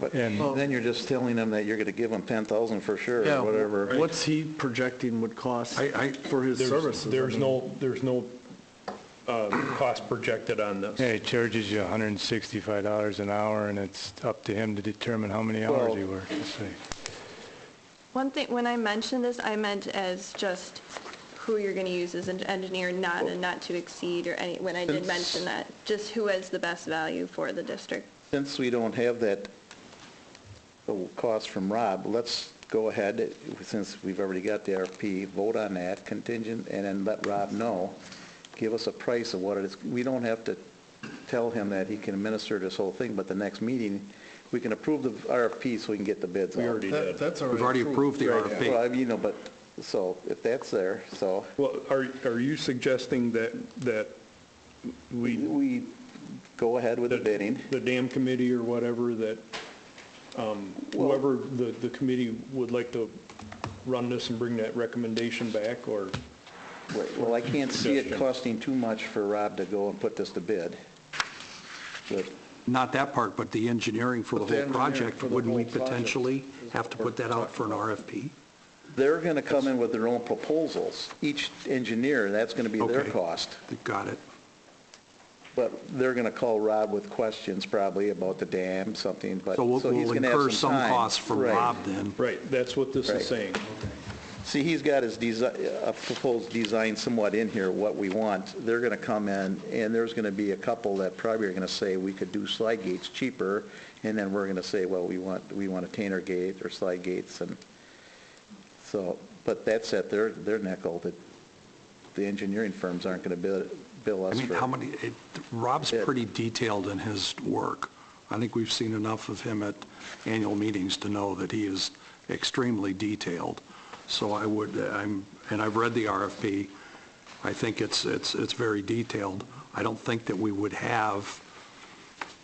But And- then you're just telling them that you're going to give them 10,000 for sure, Yeah, or whatever. what's he projecting would cost for his services? There's no cost projected on this. Yeah, he charges you $165 an hour, and it's up to him to determine how many hours he works. One thing, when I mentioned this, I meant as just who you're going to use as an engineer, not a not to exceed or any, when I did mention that, just who has the best value for the district. Since we don't have that cost from Rob, let's go ahead, since we've already got the RFP, vote on that contingent, and then let Rob know, give us a price of what it is. We don't have to tell him that he can administer this whole thing, but the next meeting, we can approve the RFP so we can get the bids out. We already did. That's We've already approved the Right, RFP. well, but, so if that's there, so Well, are you suggesting that we go ahead with the bidding. the dam committee or whatever, that whoever the committee would like to run this and bring that recommendation back, or? Right, well, I can't see it costing too much for Rob to go and put this to bid. But Not that part, but the engineering for the But the whole engineering project, for the wouldn't we whole project potentially have to put that out for an RFP? they're going to come in with their own proposals. Each engineer, that's going to be their Okay. cost. Got it. but they're going to call Rob with questions probably about the dam, something, but, So we'll he's going to have incur some some time. costs from Right. Rob then. Right, that's what this Right. is saying. See, he's got his proposed design somewhat in here, what we want. They're going to come in, and there's going to be a couple that probably are going to say, we could do slide gates cheaper, and then we're going to say, well, we want a Tanner gate or slide gates, and so, but that's at their nickel, that the engineering firms aren't going to bill I us mean, for. how many, Rob's Yeah. pretty detailed in his work. I think we've seen enough of him at annual meetings to know that he is extremely detailed. So and I've read the RFP. I think it's very detailed. I don't think that we would have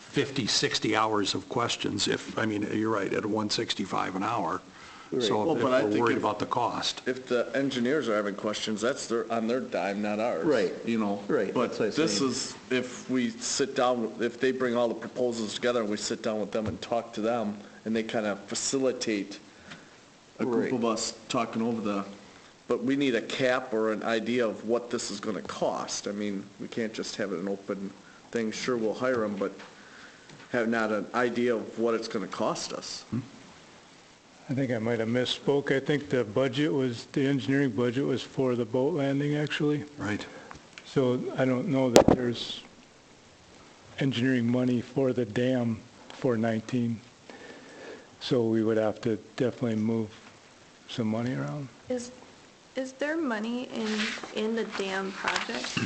50, 60 hours of questions I mean, you're right, at $165 an hour. So Well, if but I we're think worried if- about the cost. If the engineers are having questions, that's on their dime, not ours. Right. You know? Right, But that's what I this say. is, if we sit down, if they bring all the proposals together and we sit down with them and talk to them, and they kind of facilitate a group Right. of us talking over but we need a cap or an idea of what this is gonna cost. I mean, we can't just have it an open thing, sure, we'll hire them, but have not an idea of what it's gonna cost us. I think I might have misspoke. I think the engineering budget was for the boat landing, actually. Right. So I don't know that there's engineering money for the dam for 19. So we would have to definitely move some money around. Is there money in the dam project?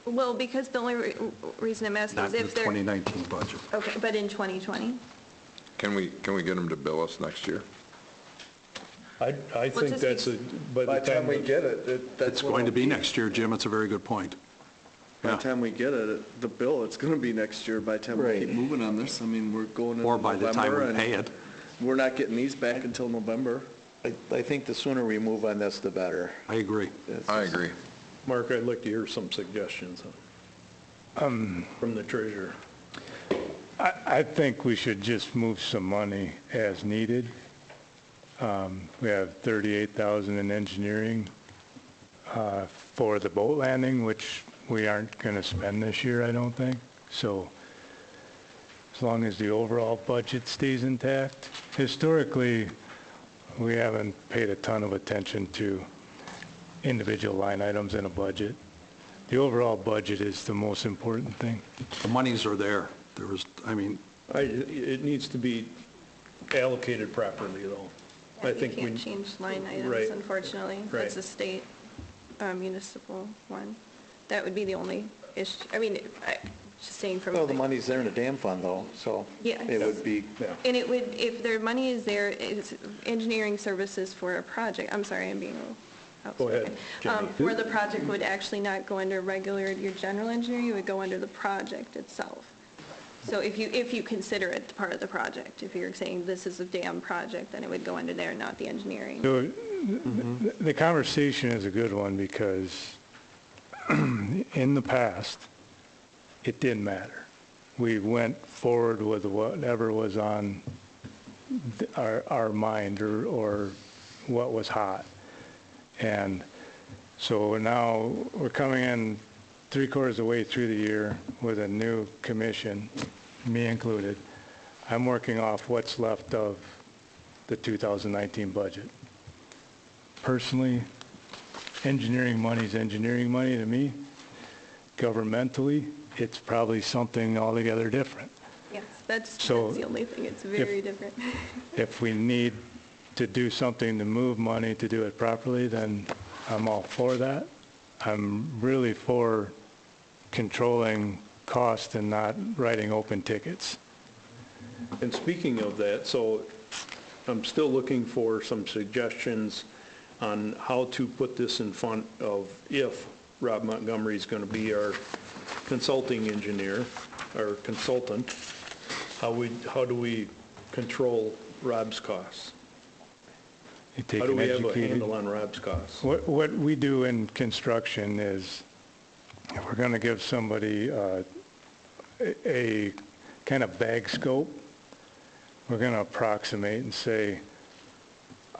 Well, because the only reason I'm asking Not is in the if they're, 2019 budget. okay, but in 2020? Can we get them to bill us next year? I think just that's by By the time we get it, that's It's what going to it'll be next year, Jim. It's a very good point. By Yeah. the time we get it, the bill, it's gonna be next year by the time we Right. keep moving on this. I mean, we're going into Or by the time November we and pay it. we're not getting these back until November. I think the sooner we move on this, the better. I agree. I agree. Mark, I'd like to hear some suggestions from the treasurer. I think we should just move some money as needed. We have 38,000 in engineering for the boat landing, which we aren't going to spend this year, I don't think. So as long as the overall budget stays intact. Historically, we haven't paid a ton of attention to individual line items in a budget. The overall budget is the most important thing. The monies are there. It needs to be allocated properly, though. I think You we. can't change line Right. items, unfortunately. Right. That's a state municipal one. That would be the only issue. I mean, just saying from. Well, the money's there in the dam fund though, so Yes. it would be, Yeah. And it would, if their money is there, it's engineering services for a project. I'm sorry, I'm being a little Go ahead, outspoken. Jenny. For the project would actually not go under your general engineering, it would go under the project itself. So if you consider it part of the project, if you're saying this is a dam project, then it would go under there, not the engineering. So the conversation is a good one because in the past, it didn't matter. We went forward with whatever was on our mind or what was hot. And so now we're coming in 3/4 of the way through the year with a new commission, me included. I'm working off what's left of the 2019 budget. Personally, engineering money is engineering money to me. Governmentally, it's probably something altogether different. Yes, that's So the only thing, it's very different. If we need to do something to move money to do it properly, then I'm all for that. I'm really for controlling cost and not writing open tickets. And speaking of that, so I'm still looking for some suggestions on how to put this in front of if Rob Montgomery is going to be our consulting engineer, our consultant, how do we control Rob's costs? You take How do an we have a educated- handle on Rob's costs? What we do in construction is, if we're going to give somebody a kind of bag scope, we're going to approximate and say,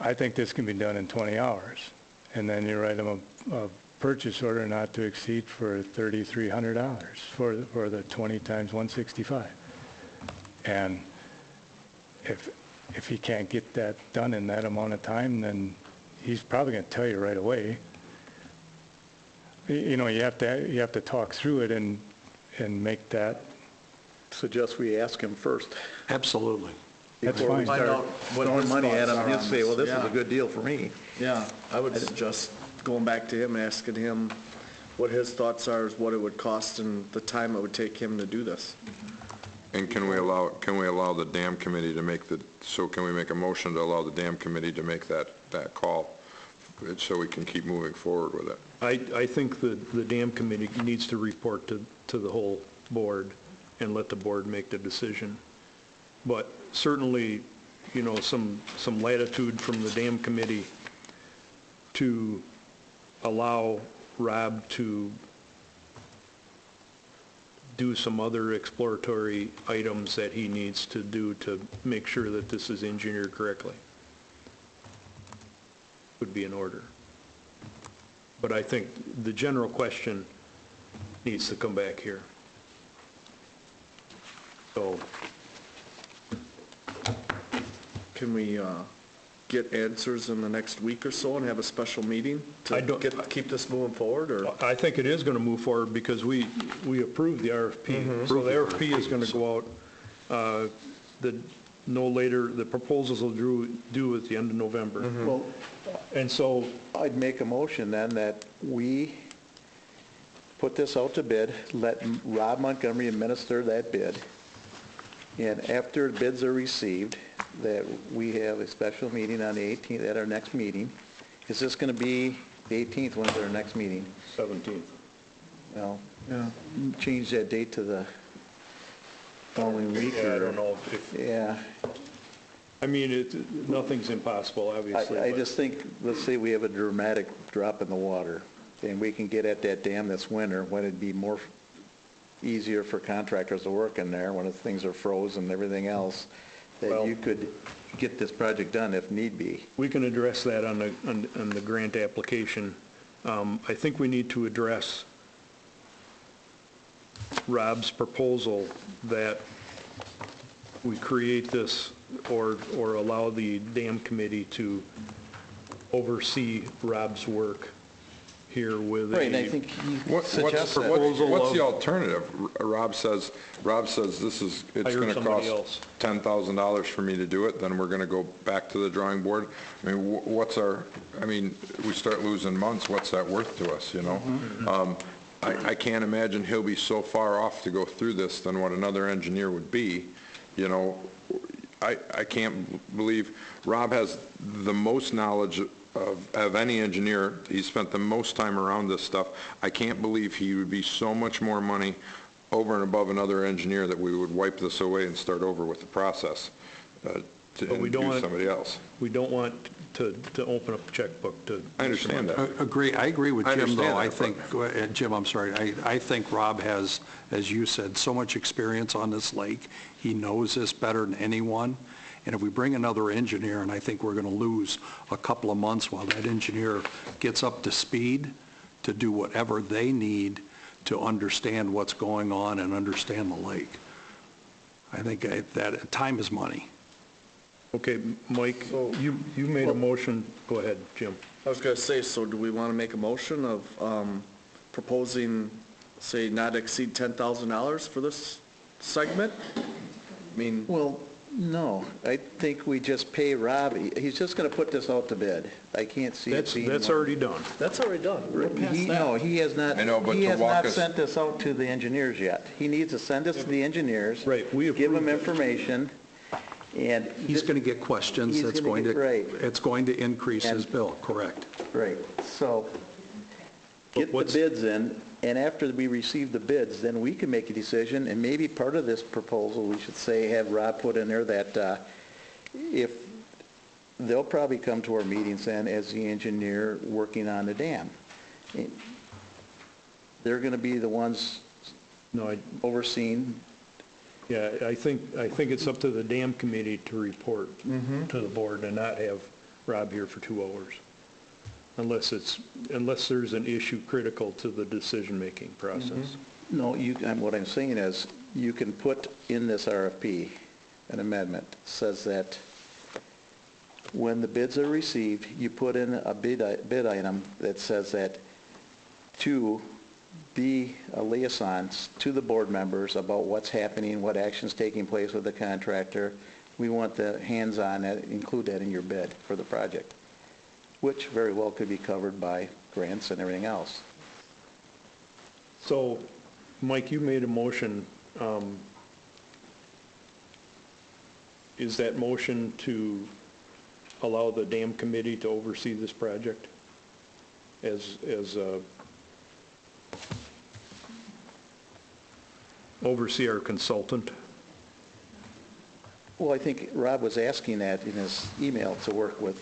I think this can be done in 20 hours. And then you write them a purchase order not to exceed for $3,300 for the 20 times 165. And if he can't get that done in that amount of time, then he's probably going to tell you right away. You know, you have to talk through it and make that. Suggest we ask him first. Absolutely. That's Before we fine. start what throwing his money at thoughts him, are he'll on say, well, this is this. a good deal for me. Yeah, I would suggest going back to him and asking him what his thoughts are, what it would cost and the time it would take him to do this. And can we allow the dam committee to make can we make a motion to allow the dam committee to make that call so we can keep moving forward with it? I think the dam committee needs to report to the whole board and let the board make the decision. But certainly, you know, some latitude from the dam committee to allow Rob to do some other exploratory items that he needs to do to make sure that this is engineered correctly would be in order. But I think the general question needs to come back here. So, Can we get answers in the next week or so and have a special meeting to keep this moving forward, or? I think it is going to move forward because we approved the RFP. So the RFP is going to go out, the proposals will due at the end of November. Well, And so, I'd make a motion then that we put this out to bid, let Rob Montgomery administer that bid, and after bids are received, that we have a special meeting on the 18th at our next meeting. Is this going to be the 18th? When's our next meeting? 17th. Well, change that date to the following week. Yeah, I don't know if, Yeah. I mean, nothing's impossible, obviously. I but- just think, let's say we have a dramatic drop in the water, and we can get at that dam this winter, when it'd be more easier for contractors to work in there, when things are frozen and everything else, that Well- you could get this project done if need be. We can address that on the grant application. I think we need to address Rob's proposal that we create this or allow the dam committee to oversee Rob's work here with Right, and I a, think he What's suggests that. the alternative? Rob says it's Hire going to somebody cost else. $10,000 for me to do it, then we're going to go back to the drawing board. I mean, we start losing months, what's that worth to us, you know? I can't imagine he'll be so far off to go through this than what another engineer would be, you know? I can't believe Rob has the most knowledge of any engineer. He spent the most time around this stuff. I can't believe he would be so much more money over and above another engineer that we would wipe this away and start over with the process to we don't use want- somebody else. we don't want to open up a checkbook to. I understand that. I agree with I Jim, though. understand I think, Jim, I'm sorry, I think Rob has, as you said, so much experience on this lake. He knows this better than anyone. And if we bring another engineer, and I think we're going to lose a couple of months while that engineer gets up to speed to do whatever they need to understand what's going on and understand the lake. I think that time is money. Okay, Mike, you made a motion. Go ahead, Jim. I was going to say, so do we want to make a motion of proposing, say, not exceed $10,000 for this segment? I mean, Well, no, I think we just pay Rob. He's just going to put this out to bid. I can't see it being. That's already done. that's already done. We're past No, that. he has not. I know, but He to has walk not us- sent this out to the engineers yet. He needs to send this to the engineers. Right, we Give them approved it. information, and. He's going to get questions. He's That's gonna going to, get- right. it's going to increase his And- bill, correct. Right, so get the what's- bids in, and after we receive the bids, then we can make a decision, and maybe part of this proposal, we should say, have Rob put in there that if, they'll probably come to our meetings then as the engineer working on the dam. They're going to be the ones No, overseeing. yeah, I think it's up to the dam committee to report Mm-hmm. to the board and not have Rob here for 2 hours. unless there's an issue critical to the decision-making process. No, what I'm saying is, you can put in this RFP an amendment, says that when the bids are received, you put in a bid item that says that to be a liaison to the board members about what's happening, what action's taking place with the contractor. We want the hands-on, include that in your bid for the project, which very well could be covered by grants and everything else. So, Mike, you made a motion. Is that motion to allow the dam committee to oversee this project as oversee our consultant? Well, I think Rob was asking that in his email to work with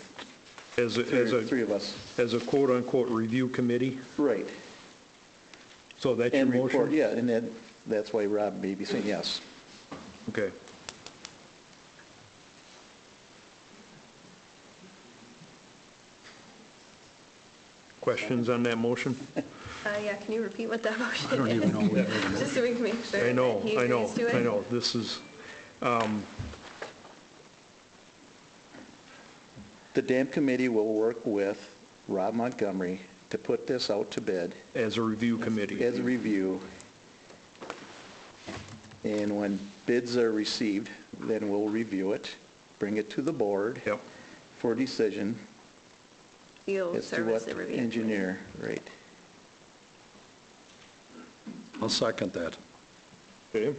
three of us. As a quote-unquote review committee? Right. So that's your And motion? report, yeah, and then that's why Rob may be saying yes. Okay. Questions on that motion? Yeah, can you repeat what that motion is? I don't even know what it is. Just so we can make sure I know, that he I know, agrees to it. I know. This is, The dam committee will work with Rob Montgomery to put this out to bid as a review committee. as a review. And when bids are received, then we'll review it, bring it to the board Yep. for decision You'll as to service what the review. engineer, right. I'll second that. Okay.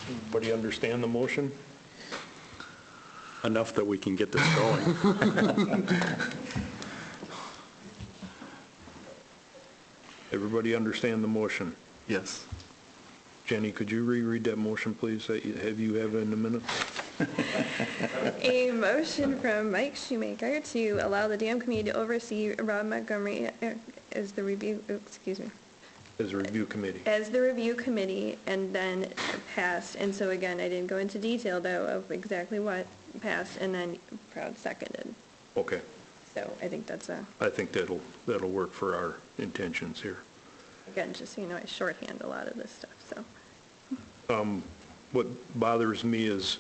Everybody understand the motion? Enough that we can get this going. Everybody understand the motion? Yes. Jenny, could you reread that motion, please? Have you have it in a minute? A motion from Mike Shoemaker to allow the dam committee to oversee Rob Montgomery as the review, As a review committee. as the review committee, and then passed. And so again, I didn't go into detail though of exactly what passed, and then Proud seconded. Okay. So I think that's I think that'll work for our intentions here. again, just so you know, I shorthand a lot of this stuff, so. What bothers me is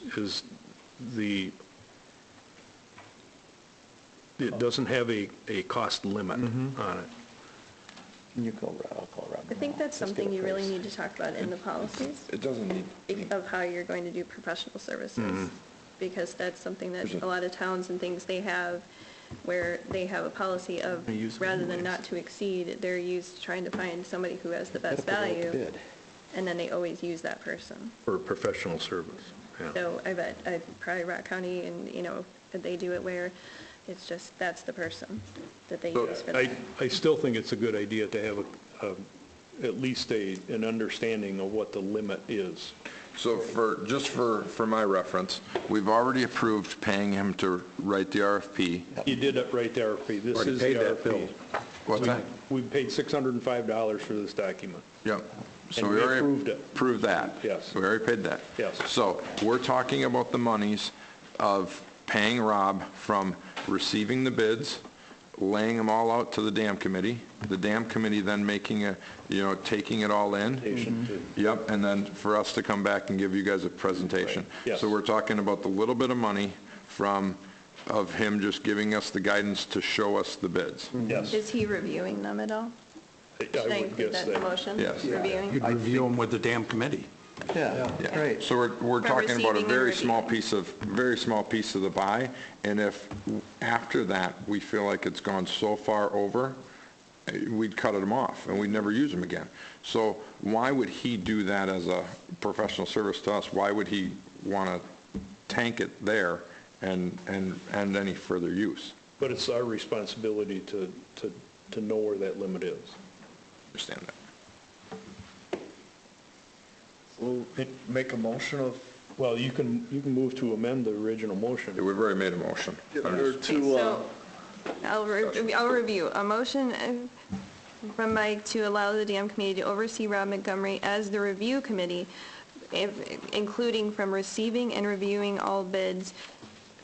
it doesn't have a cost limit on it. You call Rob, I'll call Rob. I think that's Let's get something a you really price. need to talk about in the policies It doesn't need, of how you're going to do professional services. Because that's something that a lot of towns and things they have, where they have a policy of, They use it rather than anyways. not to exceed, they're used trying to find somebody who has the Gotta best put it out to value, bid. and then they always use that person. For professional service, yeah. So I bet, probably Rock County, and, they do it where it's just, that's the person that they use for that. I still think it's a good idea to have at least an understanding of what the limit is. so for my reference, we've already approved paying him to write the RFP. You did it right there, RFP. This Already is the paid that RFP. bill. What's that? We paid $605 for this document. Yep. So And we we already approved it. approved that. Yes. We already paid that. Yes. So we're talking about the monies of paying Rob from receiving the bids, laying them all out to the dam committee, the dam committee then making taking it all in. Yep, and then for us to come back and give you guys a presentation. Yes. So we're talking about the little bit of money of him just giving us the guidance to show us the bids. Yes. Is he reviewing them at all? Should I I would include guess that in the that. motion? Yes. Reviewing? You'd review them with the dam committee. Yeah, Yeah. right. So we're For talking about a receiving and very small reviewing. piece of the pie, and if after that, we feel like it's gone so far over, we'd cut them off, and we'd never use them again. So why would he do that as a professional service to us? Why would he want to tank it there and any further use? But it's our responsibility to know where that limit is. Understand that? We'll make a motion of, Well, you can move to amend the original motion. We've already made a motion. or Okay, to, so I'll review. A motion from Mike to allow the dam committee to oversee Rob Montgomery as the review committee, including from receiving and reviewing all bids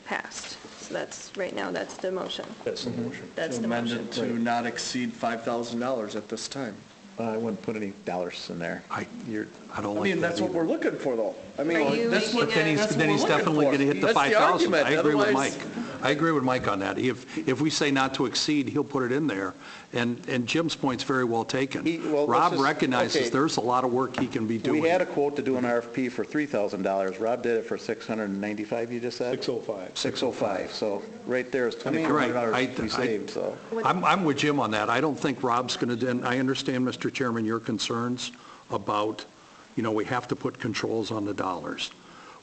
passed. that's, right now, that's the motion. That's the motion. That's the motion. Amended to not exceed $5,000 at this time. I wouldn't put any dollars in there. I You're, don't I like mean, that that's what either. we're looking for, though. I mean, Are you that's making what, a- Then that's what he's we're looking definitely for. going to hit the That's 5,000. argument. I agree with Otherwise- Mike. I agree with Mike on that. If we say not to exceed, he'll put it in there. And Jim's point's very well taken. Well, let's Rob just- recognizes okay. there's a lot of work he can be doing. we had a quote to do an RFP for $3,000. Rob did it for $695, you just said? 605. 605, so right there is You're right. $2,400 we saved, so. I'm with Jim on that. I don't think Rob's going to, and I understand, Mr. Chairman, your concerns about, we have to put controls on the dollars.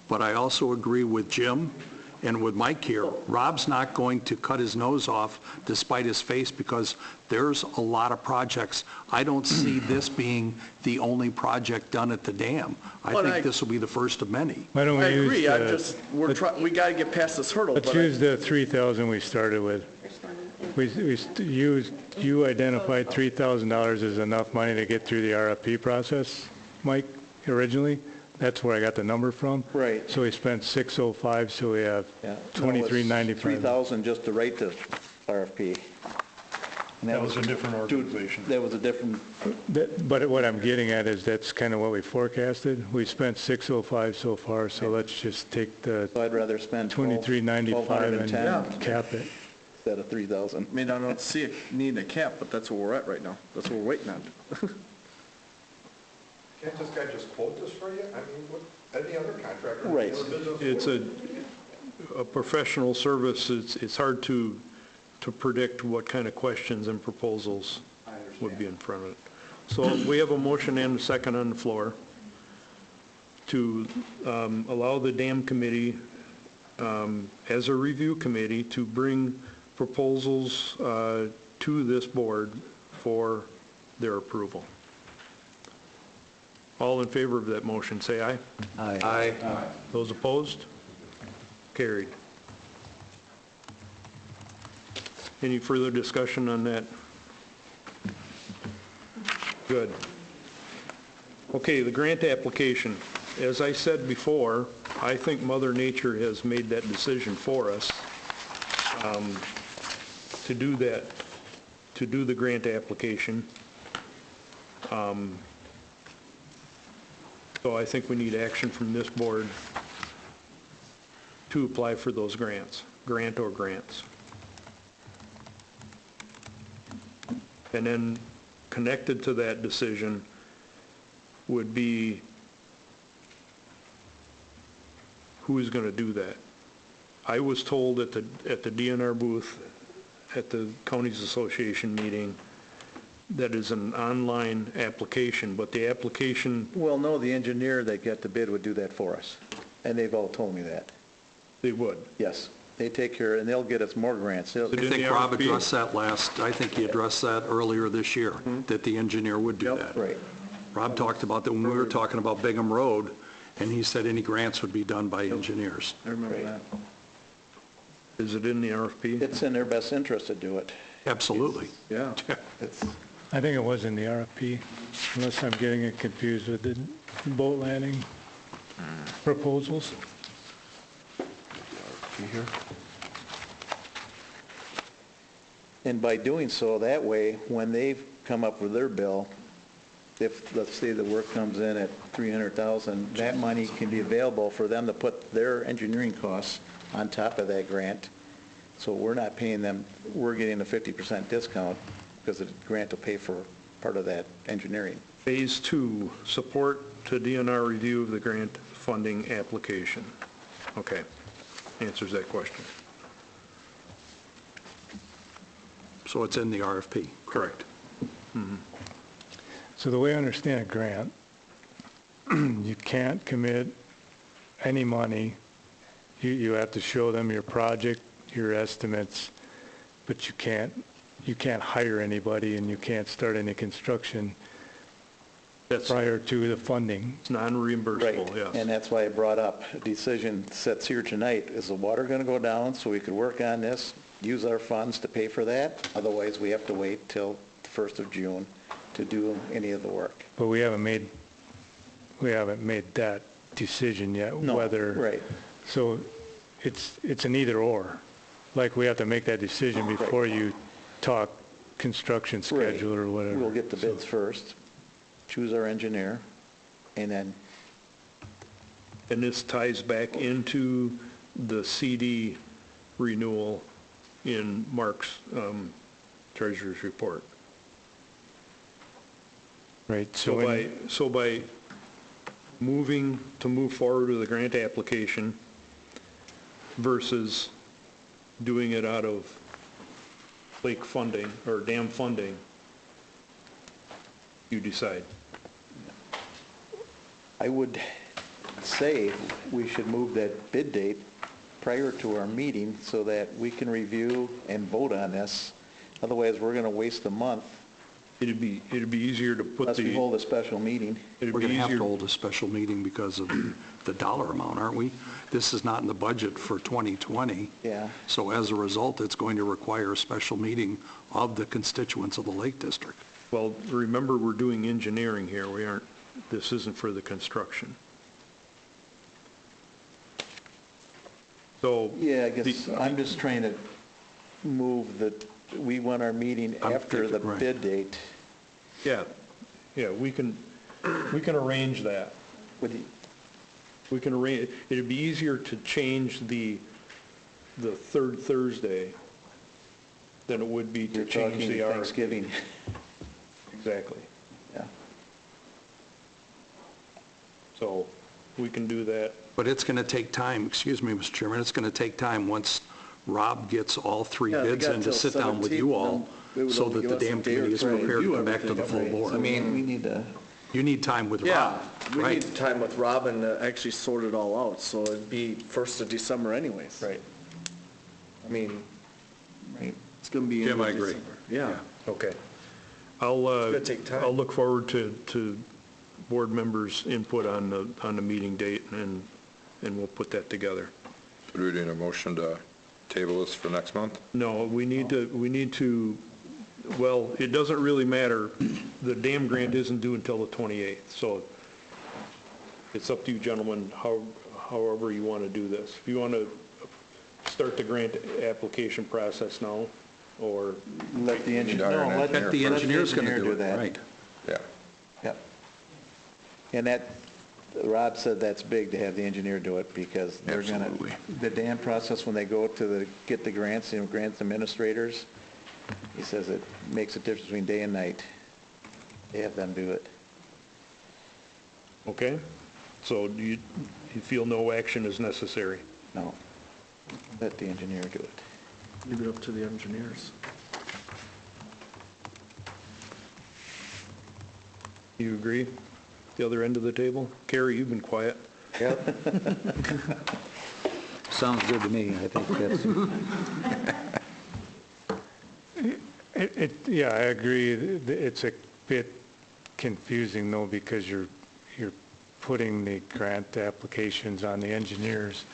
But I also agree with Jim and with Mike here. Rob's not going to cut his nose off despite his face because there's a lot of projects. I don't see this being the only project done at the dam. I But think this will be the first of many. Why don't I we agree, use, I'm just, we gotta get past this hurdle. let's but I- use the 3,000 we started with. You identified $3,000 as enough money to get through the RFP process, Mike, originally. That's where I got the number from. Right. So we spent 605, so we have Yeah. 2395. 3,000 just to write the RFP. And That was a different organization. That was a different, But what I'm getting at is that's kind of what we forecasted. We spent 605 so far, so let's just take the so I'd rather spend 2395 and 1,210 cap it. instead of 3,000. I mean, I don't see it needing a cap, but that's where we're at right now. That's what we're waiting on. Can't this guy just quote this for you? I mean, what, any other contractor? Right. It's a professional service. It's hard to predict what kind of questions and proposals would be in front of it. So we have a motion and a second on the floor to allow the dam committee, as a review committee, to bring proposals to this board for their approval. All in favor of that motion, say aye. Aye. Those opposed? Carried. Any further discussion on that? Good. Okay, the grant application. As I said before, I think Mother Nature has made that decision for us to do that, to do the grant application. So I think we need action from this board to apply for those grants, grant or grants. And then connected to that decision would be who is going to do that. I was told at the DNR booth at the Counties Association meeting that is an online application, but the application, Well, no, the engineer that got the bid would do that for us, and they've all told me that. they would. Yes, they take care, and they'll get us more grants. They'll- I Did think the Rob RFP? addressed that I think he addressed that earlier this year, that the engineer would do that. Right. Rob talked about that when we were talking about Bingham Road, and he said any grants would be done by engineers. I remember Right. that. Is it in the RFP? It's in their best interest to do it. Absolutely. Yeah. It's, I think it was in the RFP, unless I'm getting it confused with the boat landing proposals. and by doing so, that way, when they come up with their bill, if, let's say the work comes in at 300,000, that money can be available for them to put their engineering costs on top of that grant. So we're not paying them, we're getting a 50% discount because the grant will pay for part of that engineering. Phase 2, support to DNR review of the grant funding application. Okay, answers that question. So it's in the RFP. Correct. So the way I understand a grant, you can't commit any money. You have to show them your project, your estimates, but you can't hire anybody and you can't start any construction That's prior to the funding. non-reimbursable, Right, yes. and that's why I brought up, a decision sets here tonight, is the water going to go down so we could work on this, use our funds to pay for that? Otherwise, we have to wait till the 1st of June to do any of the work. But we haven't made that decision yet, No, whether. right. So it's an either or. like we have to make that decision before you talk construction schedule or whatever. We'll get the bids first, choose our engineer, and then, And this ties back into the CD renewal in Mark's treasurer's report. Right, So by move forward with the grant application versus doing it out of lake funding or dam funding, you decide. I would say we should move that bid date prior to our meeting so that we can review and vote on this. Otherwise, we're going to waste a month It'd be easier to put unless we hold a special meeting. it'd We're be going to have to easier- hold a special meeting because of the dollar amount, aren't we? This is not in the budget for 2020. Yeah. So as a result, it's going to require a special meeting of the constituents of the Lake District. Well, remember, we're doing engineering here. This isn't for the construction. So. Yeah, I guess I'm just trying to move we want our meeting after the right. bid date. Yeah, we can arrange that. With the- We can arrange, it'd be easier to change the third Thursday than it would be to You're change talking the hour. Thanksgiving. Exactly. Yeah. So we can do that. But it's going to take time, excuse me, Mr. Chairman, it's going to take time once Rob gets all three Yeah, they bids got in to till sit down with 17th, you all then it would so only that give the us a dam day or committee is two to prepared to review come back to the full everything. board. I mean, We need to, You need time with Yeah, Rob, we right? need time with Robin to actually sort it all out, so it'd be 1st of December anyways. right, I mean, right. it's gonna be. Jim, end of I agree. December. Yeah. Okay. I'll, gonna take time. I'll look forward to board members' input on the meeting date, and we'll put that together. Do we need a motion to table this for next month? No, we need to, well, it doesn't really matter. The dam grant isn't due until the 28th, so it's up to you gentlemen, however you want to do this. If you want to start the grant application process now, or, Let the engineer, hire an no, let The the engineer's going to engineer do it, that. right? Yeah. Yep. And that, Rob said that's big to have the engineer do it because they're going Absolutely. to, the dam process, when they go to get the grants, grants administrators, he says it makes a difference between day and night. They have them do it. okay? So do you feel no action is necessary? No, let the engineer do it. Leave it up to the engineers. You agree? The other end of the table? Carrie, you've been quiet. Sounds good to me. I think that's, Yeah, I agree. It's a bit confusing though because you're putting the grant applications on the engineers,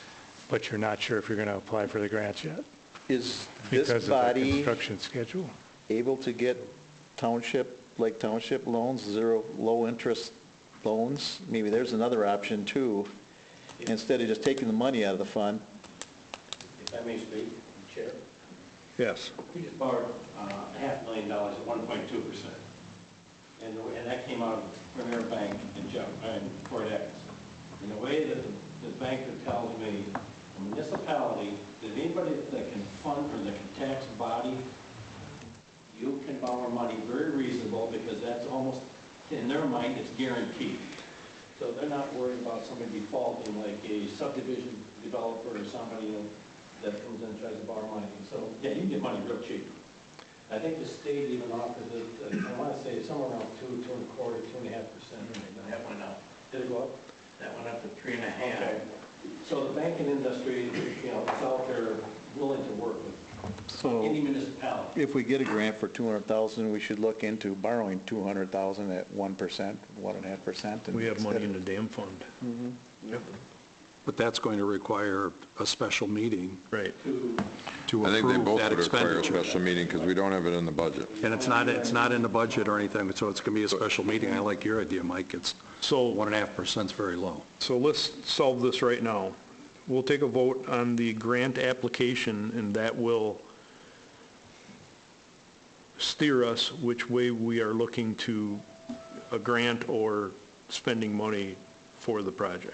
but you're not sure if you're going to apply for the grants yet Is because this of the body construction schedule. able to get Lake Township loans, low-interest loans? Maybe there's another option too. Instead of just taking the money out of the fund. If I may speak, Chair. Yes. We just borrowed $500,000 at 1.2%. And that came out of Premier Bank in Fort Ex. And the way that the banker tells me, a municipality, that anybody that can fund or that can tax a body, you can borrow money very reasonable because that's almost, in their mind, it's guaranteed. So they're not worried about somebody defaulting like a subdivision developer or somebody that comes in and tries to borrow money. So, yeah, you can get money real cheap. I think the state even offers it, I want to say somewhere around 2, 2.25%, 2.5%. That went up. Did it go up? That went up to 3.5. Okay. So the banking industry, it's out there willing to work with So any municipality. if we get a grant for $200,000, we should look into borrowing $200,000 at 1%, 1.5%. We have money in the dam fund. But that's going to require a special meeting Right. to I think they approve both that would require a expenditure. special meeting because we don't have it in the budget. And it's not in the budget or anything, so it's going to be a special meeting. I like your idea, Mike. It's So, 1.5% is very low. so let's solve this right now. we'll take a vote on the grant application, and that will steer us which way we are looking to a grant or spending money for the project.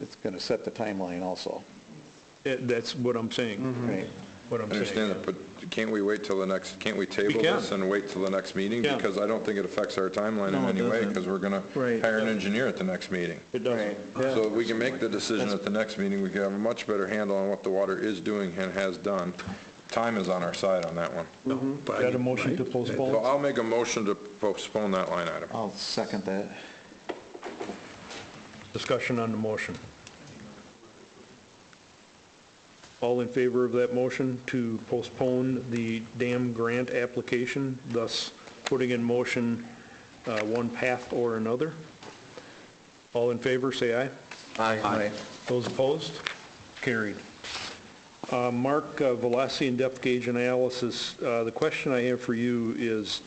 It's going to set the timeline also. That's what I'm saying. Right. What I I'm understand saying. that, but can't we wait till the next, can't we table We can. this and wait till the next meeting? Yeah. Because I don't think it affects our timeline in No, it any way, doesn't. because we're going Right. to hire an engineer at the next meeting. It doesn't. So we can make the decision at the next meeting, we can have a much better handle on what the water is doing and has done. Time is on our side on that one. Is that a motion to So postpone? I'll make a motion to postpone that line item. I'll second that. Discussion on the motion. All in favor of that motion to postpone the dam grant application, thus putting in motion one path or another? All in favor, say aye. Aye. Those opposed? Carried. Mark, velocity and depth gauge analysis, the question I have for you is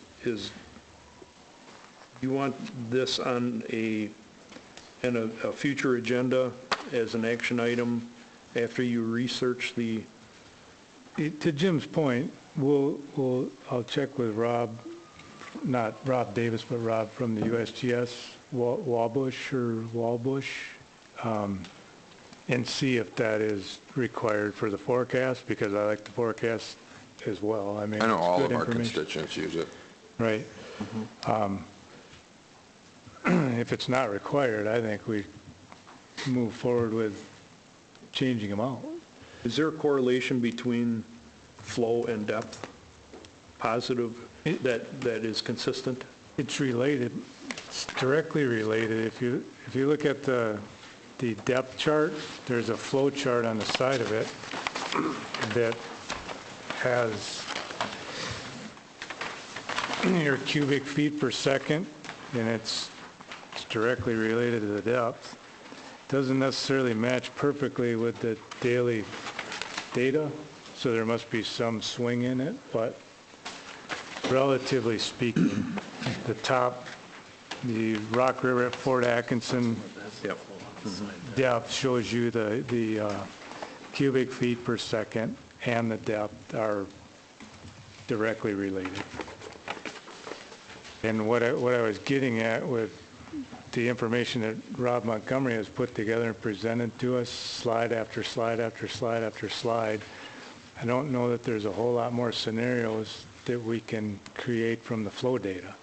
you want this on a future agenda as an action item after you research the... To Jim's point, I'll check with Rob, not Rob Davis, but Rob from the USGS, Walbush, and see if that is required for the forecast, because I like the forecast as well. I mean, I know it's all good of our information. constituents use it. Right. If it's not required, I think we move forward with changing them out. Is there a correlation between flow and depth, positive, that is consistent? It's related. It's directly related. If you look at the depth chart, there's a flow chart on the side of it that has your cubic feet per second, and it's directly related to the depth. Doesn't necessarily match perfectly with the daily data, so there must be some swing in it, but relatively speaking, the Rock River at Fort Atkinson depth shows you the cubic feet per second, and the depth are directly related. And what I was getting at with the information that Rob Montgomery has put together and presented to us, slide after slide after slide after slide, I don't know that there's a whole lot more scenarios that we can create from the flow data.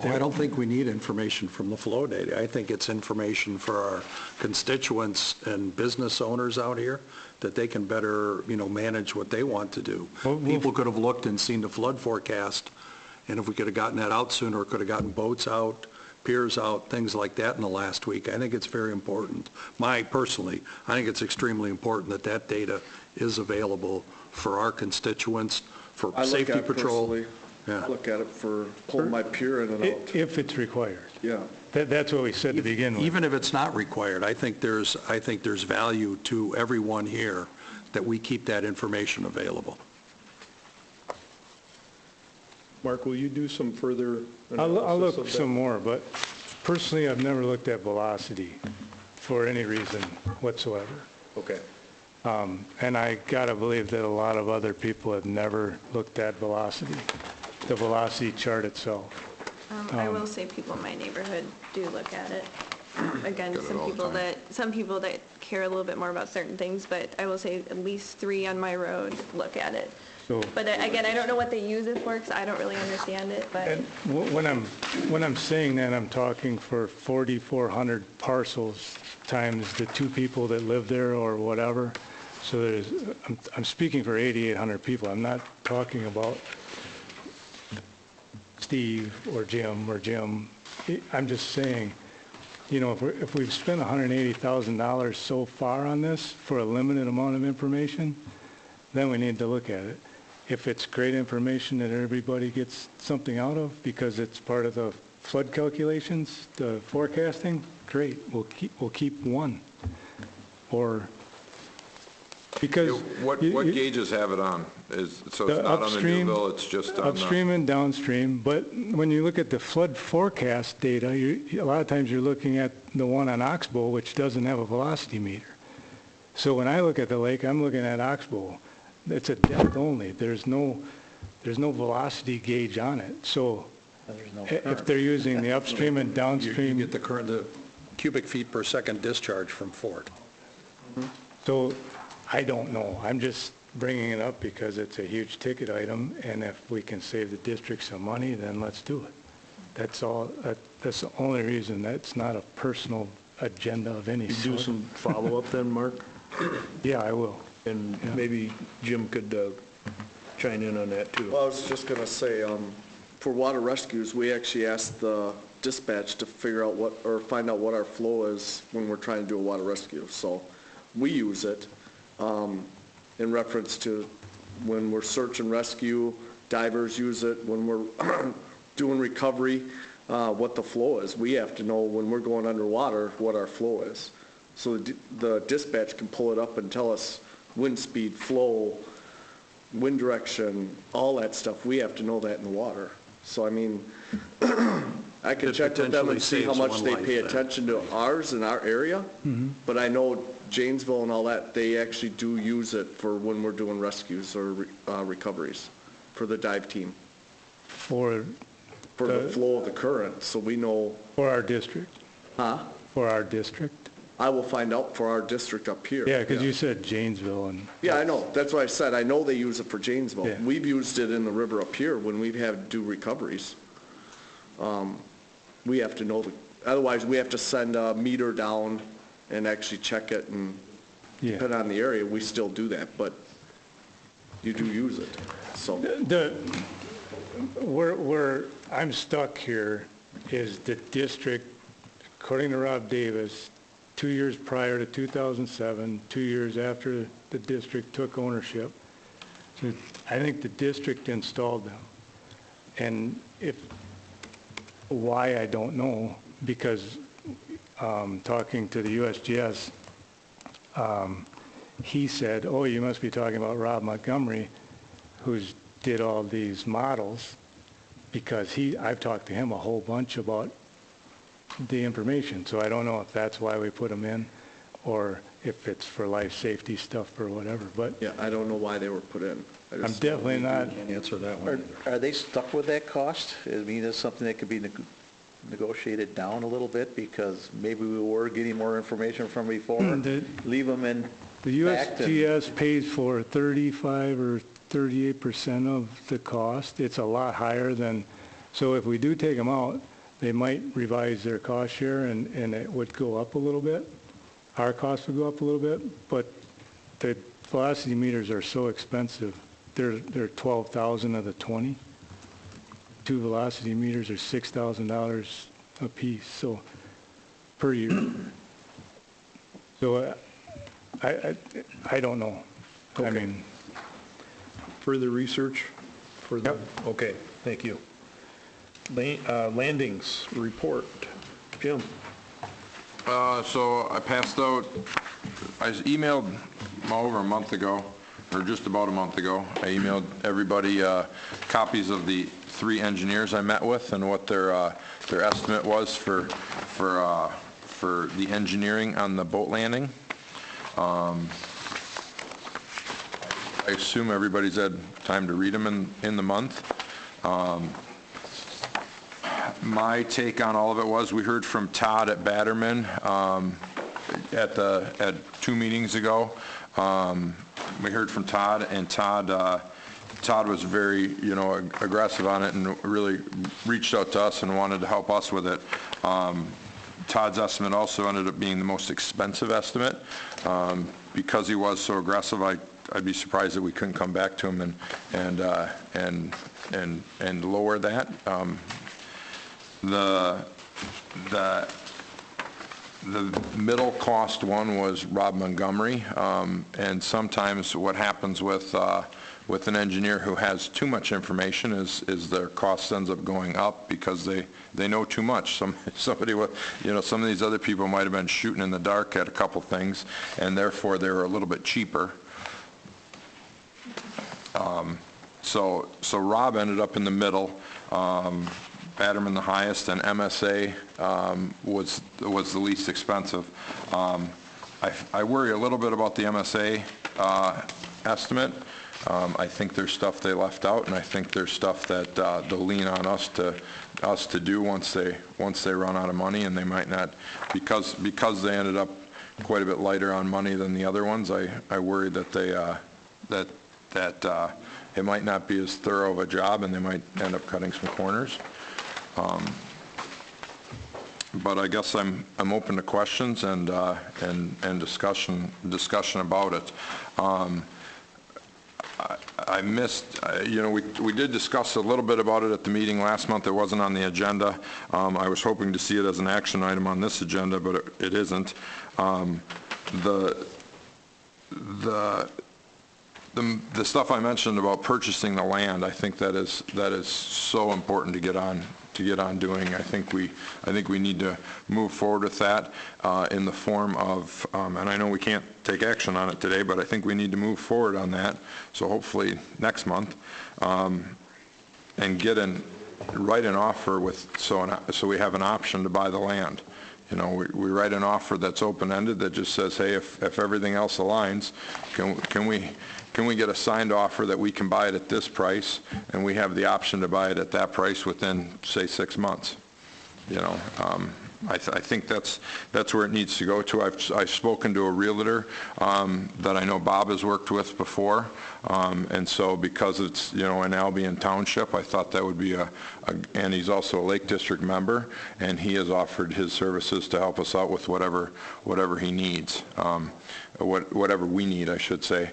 Well, I don't think we need information from the flow data. I think it's information for our constituents and business owners out here that they can better, manage what they want to do. People could have looked and seen the flood forecast, and if we could have gotten that out sooner, could have gotten boats out, piers out, things like that in the last week. I think it's very important. Personally, I think it's extremely important that data is available for our constituents, for safety patrol. I look at it for pulling my pier in and out. If it's required. Yeah. That's what we said to begin with. Even if it's not required, I think there's value to everyone here that we keep that information available. Mark, will you do some further analysis I'll look of that? some more, but personally, I've never looked at velocity for any reason whatsoever. Okay. And I gotta believe that a lot of other people have never looked at velocity, the velocity chart itself. I will say people in my neighborhood do look at it. Again, Get it all the some people that care a little bit more about certain things, but I will say at least 3 on my road look at it. So, But again, I don't know what they use it for, because I don't really understand it, but and when I'm saying that, I'm talking for 4,400 parcels times the 2 people that live there or whatever. So I'm speaking for 8,800 people. I'm not talking about Steve or Jim. I'm just saying, if we've spent $180,000 so far on this for a limited amount of information, then we need to look at it. If it's great information that everybody gets something out of because it's part of the flood calculations, the forecasting, great. We'll keep one. Or Because What gauges have it on? So it's not on the Newville, it's just on upstream and downstream, but when you look at the flood forecast data, a lot of times you're looking at the one on Oxbow, which doesn't have a velocity meter. So when I look at the lake, I'm looking at Oxbow. It's a depth only. There's no velocity gauge on it. So if they're using the upstream and downstream. You get the cubic feet per second discharge from Fort. So I don't know. I'm just bringing it up because it's a huge ticket item, and if we can save the district some money, then let's do it. That's all. That's the only reason. That's not a personal agenda of any sort. Do some follow-up then, Mark? Yeah, I will. And maybe Jim could chime in on that too. Well, I was just going to say, for water rescues, we actually asked the dispatch to figure out find out what our flow is when we're trying to do a water rescue. So we use it in reference to when we're search and rescue, divers use it, when we're doing recovery, what the flow is. We have to know when we're going underwater what our flow is. So the dispatch can pull it up and tell us wind speed, flow, wind direction, all that stuff. We have to know that in the water. So, I mean, I can check with them and see how much they pay attention to ours in our area. But I know Janesville and all that, they actually do use it for when we're doing rescues or recoveries for the dive team. For the flow of the current, so we know. For our district? Huh? For our district? I will find out for our district up here. Yeah, because you said Janesville and. Yeah, I know. That's what I said. I know they use it for Janesville. Yeah. We've used it in the river up here when we've had to do recoveries. We have to know, otherwise we have to send a meter down and actually check it, and depending on the area, we still do that, but you do use it, so. Where I'm stuck here is the district, according to Rob Davis, 2 years prior to 2007, 2 years after the district took ownership. So I think the district installed them. And why, I don't know, because talking to the USGS, he said, oh, you must be talking about Rob Montgomery, who's did all these models, because I've talked to him a whole bunch about the information. So I don't know if that's why we put them in, or if it's for life safety stuff or whatever. But yeah, I don't know why they were put in. I'm definitely not. Can't answer that one. Are they stuck with that cost? I mean, is something that could be negotiated down a little bit, because maybe we were getting more information from before? Leave them in. The USGS pays for 35 or 38% of the cost. It's a lot higher than, so if we do take them out, they might revise their cost share, and it would go up a little bit. Our cost would go up a little bit, but the velocity meters are so expensive. They're $12,000 of the 20. 2 velocity meters are $6,000 a piece, so per year. So I don't know. Okay. I mean, Further research? Yep. Okay, thank you. Landings report. Jim? So I passed out, I emailed over a month ago, or just about a month ago, I emailed everybody copies of the 3 engineers I met with and what their estimate was for the engineering on the boat landing. I assume everybody's had time to read them in the month. My take on all of it was, we heard from Todd at Batterman at 2 meetings ago. We heard from Todd, and Todd was very, aggressive on it and really reached out to us and wanted to help us with it. Todd's estimate also ended up being the most expensive estimate. Because he was so aggressive, I'd be surprised that we couldn't come back to him and lower that. The middle cost one was Rob Montgomery, and sometimes what happens with an engineer who has too much information is their cost ends up going up because they know too much. Somebody with, some of these other people might have been shooting in the dark at a couple things, and therefore they were a little bit cheaper. So Rob ended up in the middle, Batterman the highest, and MSA was the least expensive. I worry a little bit about the MSA estimate. I think there's stuff they left out, and I think there's stuff that they'll lean on us to do once they run out of money, and they might not, because they ended up quite a bit lighter on money than the other ones. I worry that they it might not be as thorough of a job, and they might end up cutting some corners. But I guess I'm open to questions and discussion about it. I missed, we did discuss a little bit about it at the meeting last month. It wasn't on the agenda. I was hoping to see it as an action item on this agenda, but it isn't. The stuff I mentioned about purchasing the land, I think that is so important to get on doing. I think we need to move forward with that in the form of, and I know we can't take action on it today, but I think we need to move forward on that. So hopefully next month, and write an offer so we have an option to buy the land. We write an offer that's open-ended that just says, hey, if everything else aligns, can we get a signed offer that we can buy it at this price, and we have the option to buy it at that price within, say, 6 months? I think that's where it needs to go to. I've spoken to a realtor that I know Bob has worked with before, and so because it's in Albion Township, I thought that would be and he's also a Lake District member, and he has offered his services to help us out with whatever he needs, whatever we need, I should say,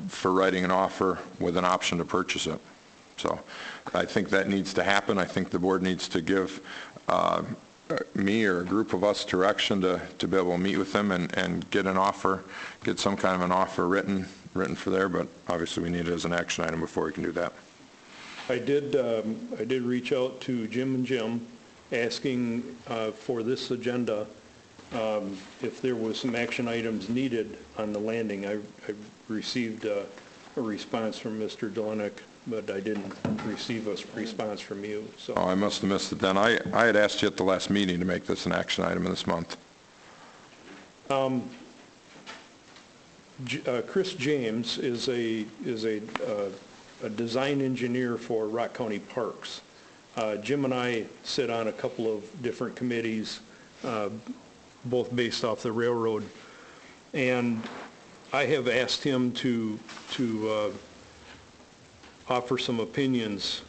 for writing an offer with an option to purchase it. So I think that needs to happen. I think the board needs to give me or a group of us direction to be able to meet with them and get an offer, get some kind of an offer written for there, but obviously we need it as an action item before we can do that. I did reach out to Jim and Jim asking for this agenda if there was some action items needed on the landing. I received a response from Mr. Delanek, but I didn't receive a response from you. So. Oh, I must have missed it then. I had asked you at the last meeting to make this an action item this month. Chris James is a design engineer for Rock County Parks. Jim and I sit on a couple of different committees, both based off the railroad, and I have asked him to offer some opinions.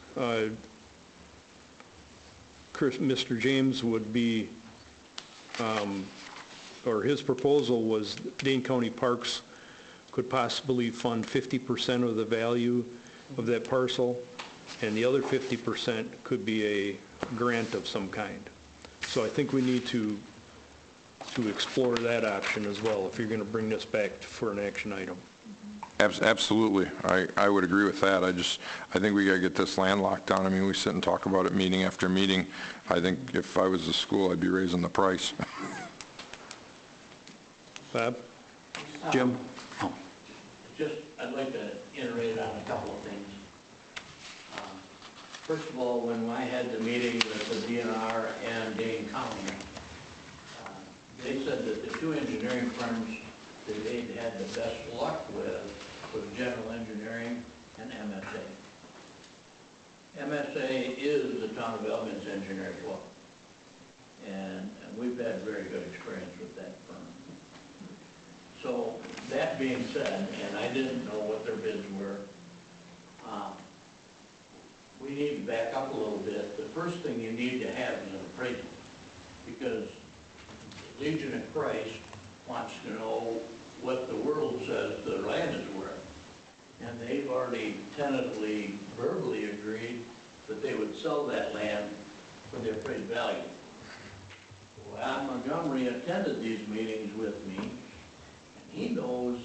Mr. James would be, or his proposal was Dane County Parks could possibly fund 50% of the value of that parcel, and the other 50% could be a grant of some kind. So I think we need to explore that option as well if you're going to bring this back for an action item. Absolutely. I would agree with that. I think we got to get this land locked down. I mean, we sit and talk about it meeting after meeting. I think if I was the school, I'd be raising the price. Bob? Jim? I'd like to iterate on a couple of things. First of all, when I had the meeting with the DNR and Dane County, they said that the two engineering firms that they'd had the best luck with was General Engineering and MSA. MSA is the town of Albion's engineer as well. And we've had very good experience with that firm. So that being said, and I didn't know what their bids were, we need to back up a little bit. The first thing you need to have is an appraisal, because Legion of Christ wants to know what the world says the land is worth. And they've already tentatively, verbally agreed that they would sell that land for the appraised value. Well, Montgomery attended these meetings with me, and he knows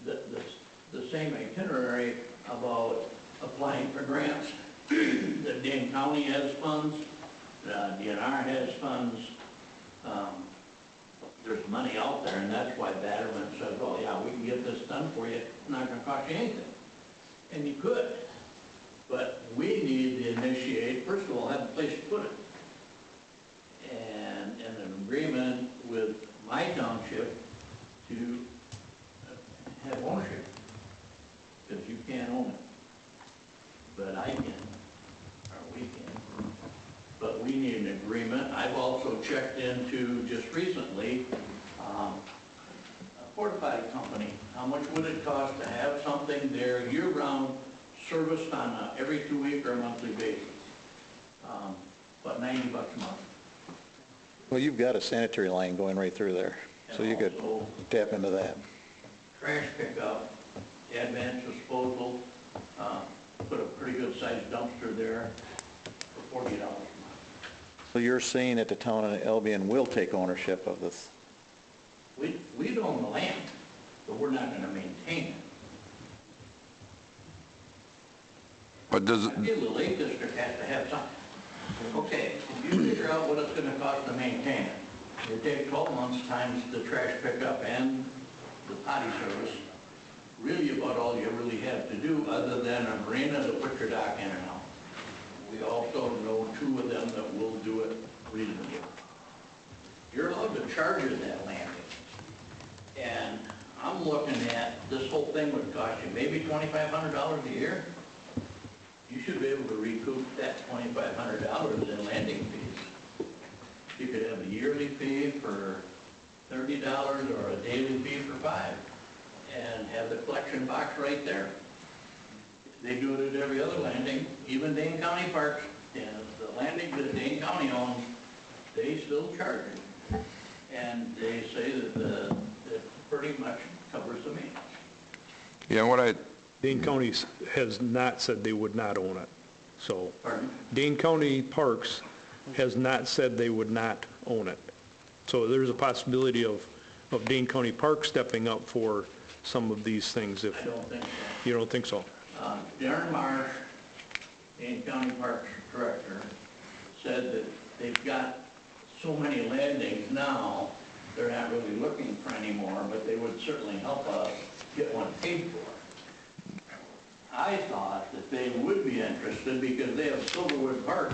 the same itinerary about applying for grants. The Dane County has funds, DNR has funds, there's money out there, and that's why Batterman says, oh yeah, we can get this done for you, it's not gonna cost you anything. And you could, but we need to initiate, first of all, have a place to put it. And an agreement with my township to have ownership, because you can't own it. But I can, or we can. But we need an agreement. I've also checked into, just recently, a porta potty company. How much would it cost to have something there year-round, serviced on a every 2-week or a monthly basis? About $90 a month. Well, you've got a sanitary line going right through there, so you could tap into that. Trash pickup, advanced disposal, put a pretty good sized dumpster there for $40 a month. So you're saying that the town of Albion will take ownership of this? We own the land, but we're not gonna maintain it. But does it, I feel the Lake District has to have something. Okay, if you figure out what it's gonna cost to maintain it, you take 12 months times the trash pickup and the potty service, really about all you really have to do, other than a marina to put your dock in and out. We also know 2 of them that will do it reasonably. You're allowed to charge at that landing. And I'm looking at, this whole thing would cost you maybe $2,500 a year. You should be able to recoup that $2,500 in landing fees. You could have a yearly fee for $30 or a daily fee for $5, and have the collection box right there. They do it at every other landing, even Dane County parks, and the landing that Dane County owns, they still charge it. And they say that it pretty much covers the maintenance. yeah, Dane County has not said they would not own it, so. Pardon? Dane County Parks has not said they would not own it. So there's a possibility of Dane County Park stepping up for some of these things if. I don't think so. You don't think so? Darren Marsh, Dane County Parks Director, said that they've got so many landings now, they're not really looking for any more, but they would certainly help us get one paid for. I thought that they would be interested because they have Silverwood Park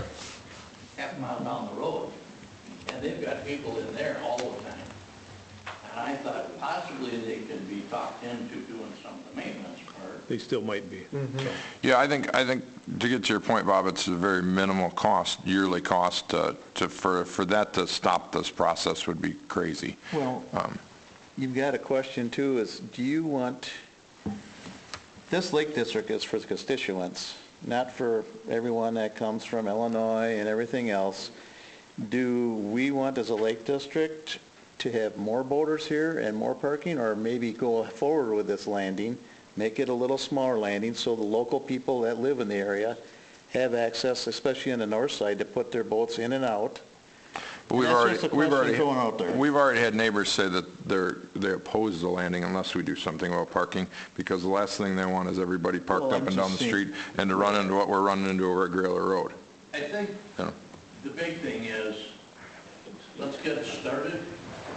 half a mile down the road, and they've got people in there all the time. And I thought possibly they could be talked into doing some of the maintenance part. They still might be. So. yeah, I think to get to your point, Bob, it's a very minimal cost, yearly cost for that to stop this process would be crazy. Well, you've got a question too, is do you want, this Lake District is for the constituents, not for everyone that comes from Illinois and everything else. Do we want as a Lake District to have more boaters here and more parking, or maybe go forward with this landing, make it a little smaller landing so the local people that live in the area have access, especially on the north side, to put their boats in and out? But we've already had neighbors say that they oppose the landing unless we do something about parking, because the last thing they want is everybody parked up and down the street and to run into what we're running into over at Grayler Road. I think the big thing is, let's get it started,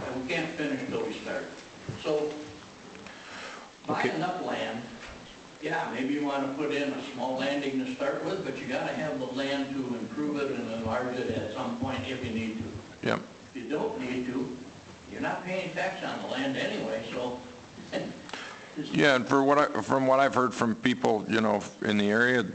and we can't finish until we start. So, buy enough land, yeah, maybe you want to put in a small landing to start with, but you got to have the land to improve it and enlarge it at some point if you need to. Yep. If you don't need to, you're not paying tax on the land anyway, so. Yeah, and from what I've heard from people, in the area,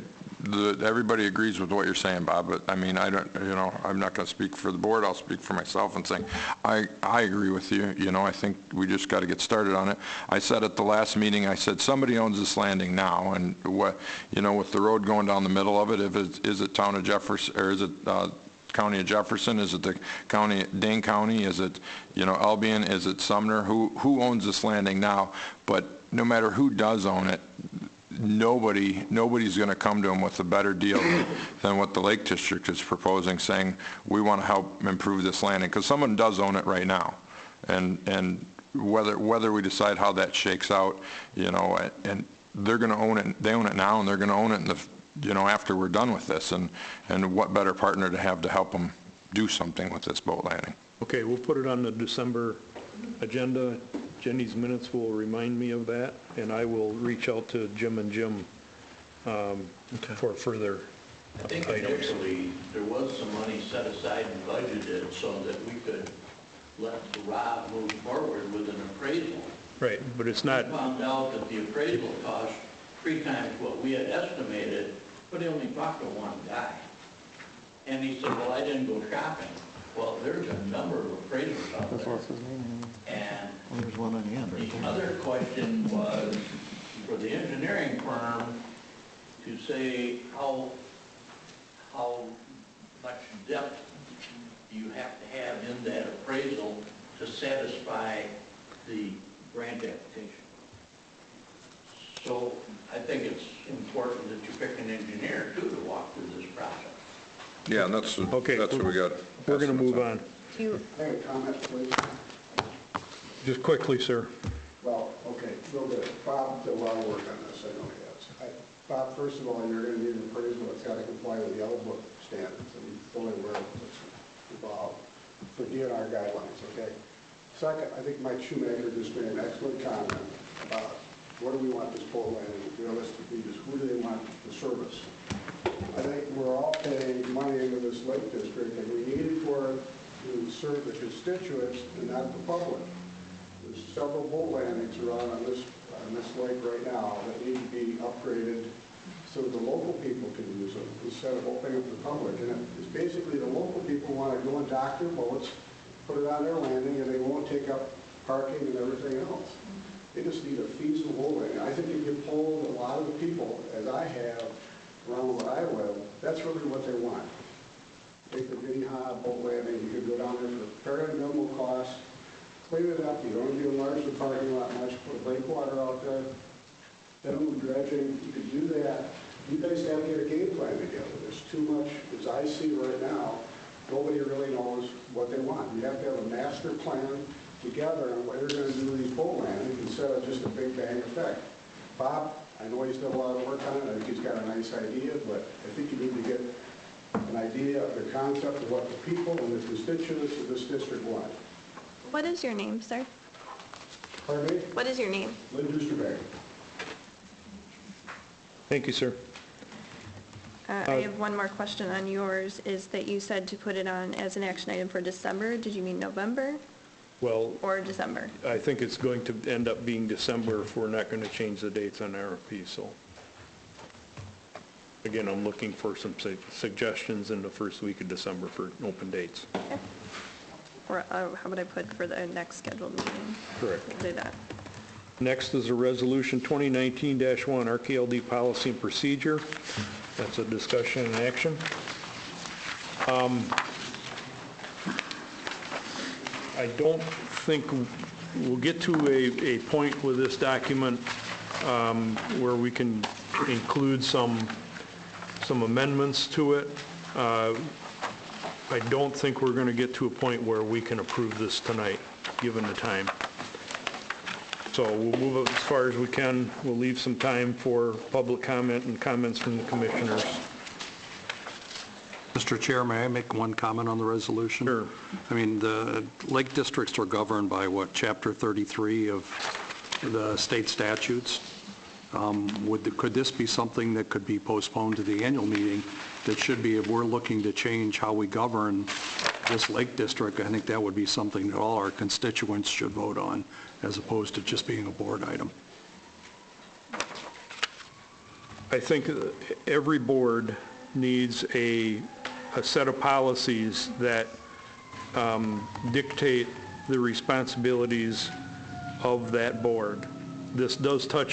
everybody agrees with what you're saying, Bob, but I mean, I'm not going to speak for the board, I'll speak for myself and saying, I agree with you, I think we just got to get started on it. I said at the last meeting, I said, somebody owns this landing now, and what, with the road going down the middle of it, is it town of Jefferson, or is it county of Jefferson, is it the county, Dane County, is it, Albion, is it Sumner, who owns this landing now? But no matter who does own it, nobody's going to come to them with a better deal than what the Lake District is proposing, saying we want to help improve this landing, because someone does own it right now, and whether we decide how that shakes out, and they're going to own it. They own it now, and they're going to own it in the after we're done with this, and what better partner to have to help them do something with this boat landing. Okay, we'll put it on the December agenda. Jenny's minutes will remind me of that, and I will reach out to Jim and Jim for further I think items. initially, there was some money set aside and budgeted so that we could let Rob move forward with an appraisal. Right, but it's not, We found out that the appraisal cost 3 times what we had estimated, but he only talked to one guy. And he said, well, I didn't go shopping. Well, there's a number of appraisals out there. And There's one on the end right the there. other question was for the engineering firm to say how much depth you have to have in that appraisal to satisfy the grant application. So I think it's important that you pick an engineer too to walk through this process. Yeah, and that's what we got. we're going to move on. I have a comment, please. Just quickly, sir. Well, okay, real good. Bob did a lot of work on this, I know he has. Bob, first of all, you're going to need an appraisal that's got to comply with Yellow Book standards, and you're fully aware of what's involved for DNR guidelines, okay? Second, I think Mike Shoemaker just made an excellent comment about what do we want this pole landing realistically, just who do they want to service? I think we're all paying money into this lake district, and we need it for it to serve the constituents and not the public. There's several boat landings around on this lake right now that need to be upgraded so the local people can use them instead of opening up to the public. And it's basically the local people want to go and dock their boats, put it on their landing, and they won't take up parking and everything else. They just need a feasible landing. I think if you polled a lot of the people, as I have around where I live, that's really what they want. Take the Minnehaha boat landing, you could go down there for very minimal cost, clean it up, you don't need to enlarge the parking lot much, put a breakwater out there, minimum dredging, you could do that. You guys have to get a game plan together. There's too much, as I see right now, nobody really knows what they want. You have to have a master plan together on what you're going to do with these boat landings instead of just a big bang effect. Bob, I know he's done a lot of work on it. I think he's got a nice idea, but I think you need to get an idea of the concept of what the people and the constituents of this district want. What is your name, sir? Pardon me? What is your name? Lynn Dusterberg. Thank you, sir. I have one more question on yours, is that you said to put it on as an action item for December. Did you mean November Well, or December? I think it's going to end up being December if we're not going to change the dates on RFP, so. Again, I'm looking for some suggestions in the first week of December for open dates. Okay. Or how would I put for the next scheduled meeting? Correct. We'll do that. Next is a resolution 2019-1, RKLD policy and procedure. That's a discussion and action. I don't think we'll get to a point with this document where we can include some amendments to it. I don't think we're going to get to a point where we can approve this tonight, given the time. So we'll move it as far as we can. We'll leave some time for public comment and comments from the commissioners. Mr. Chair, may I make one comment on the resolution? Sure. I mean, the lake districts are governed by what, Chapter 33 of the state statutes? Could this be something that could be postponed to the annual meeting that should be, if we're looking to change how we govern this lake district, I think that would be something that all our constituents should vote on, as opposed to just being a board item. I think every board needs a set of policies that dictate the responsibilities of that board. This does touch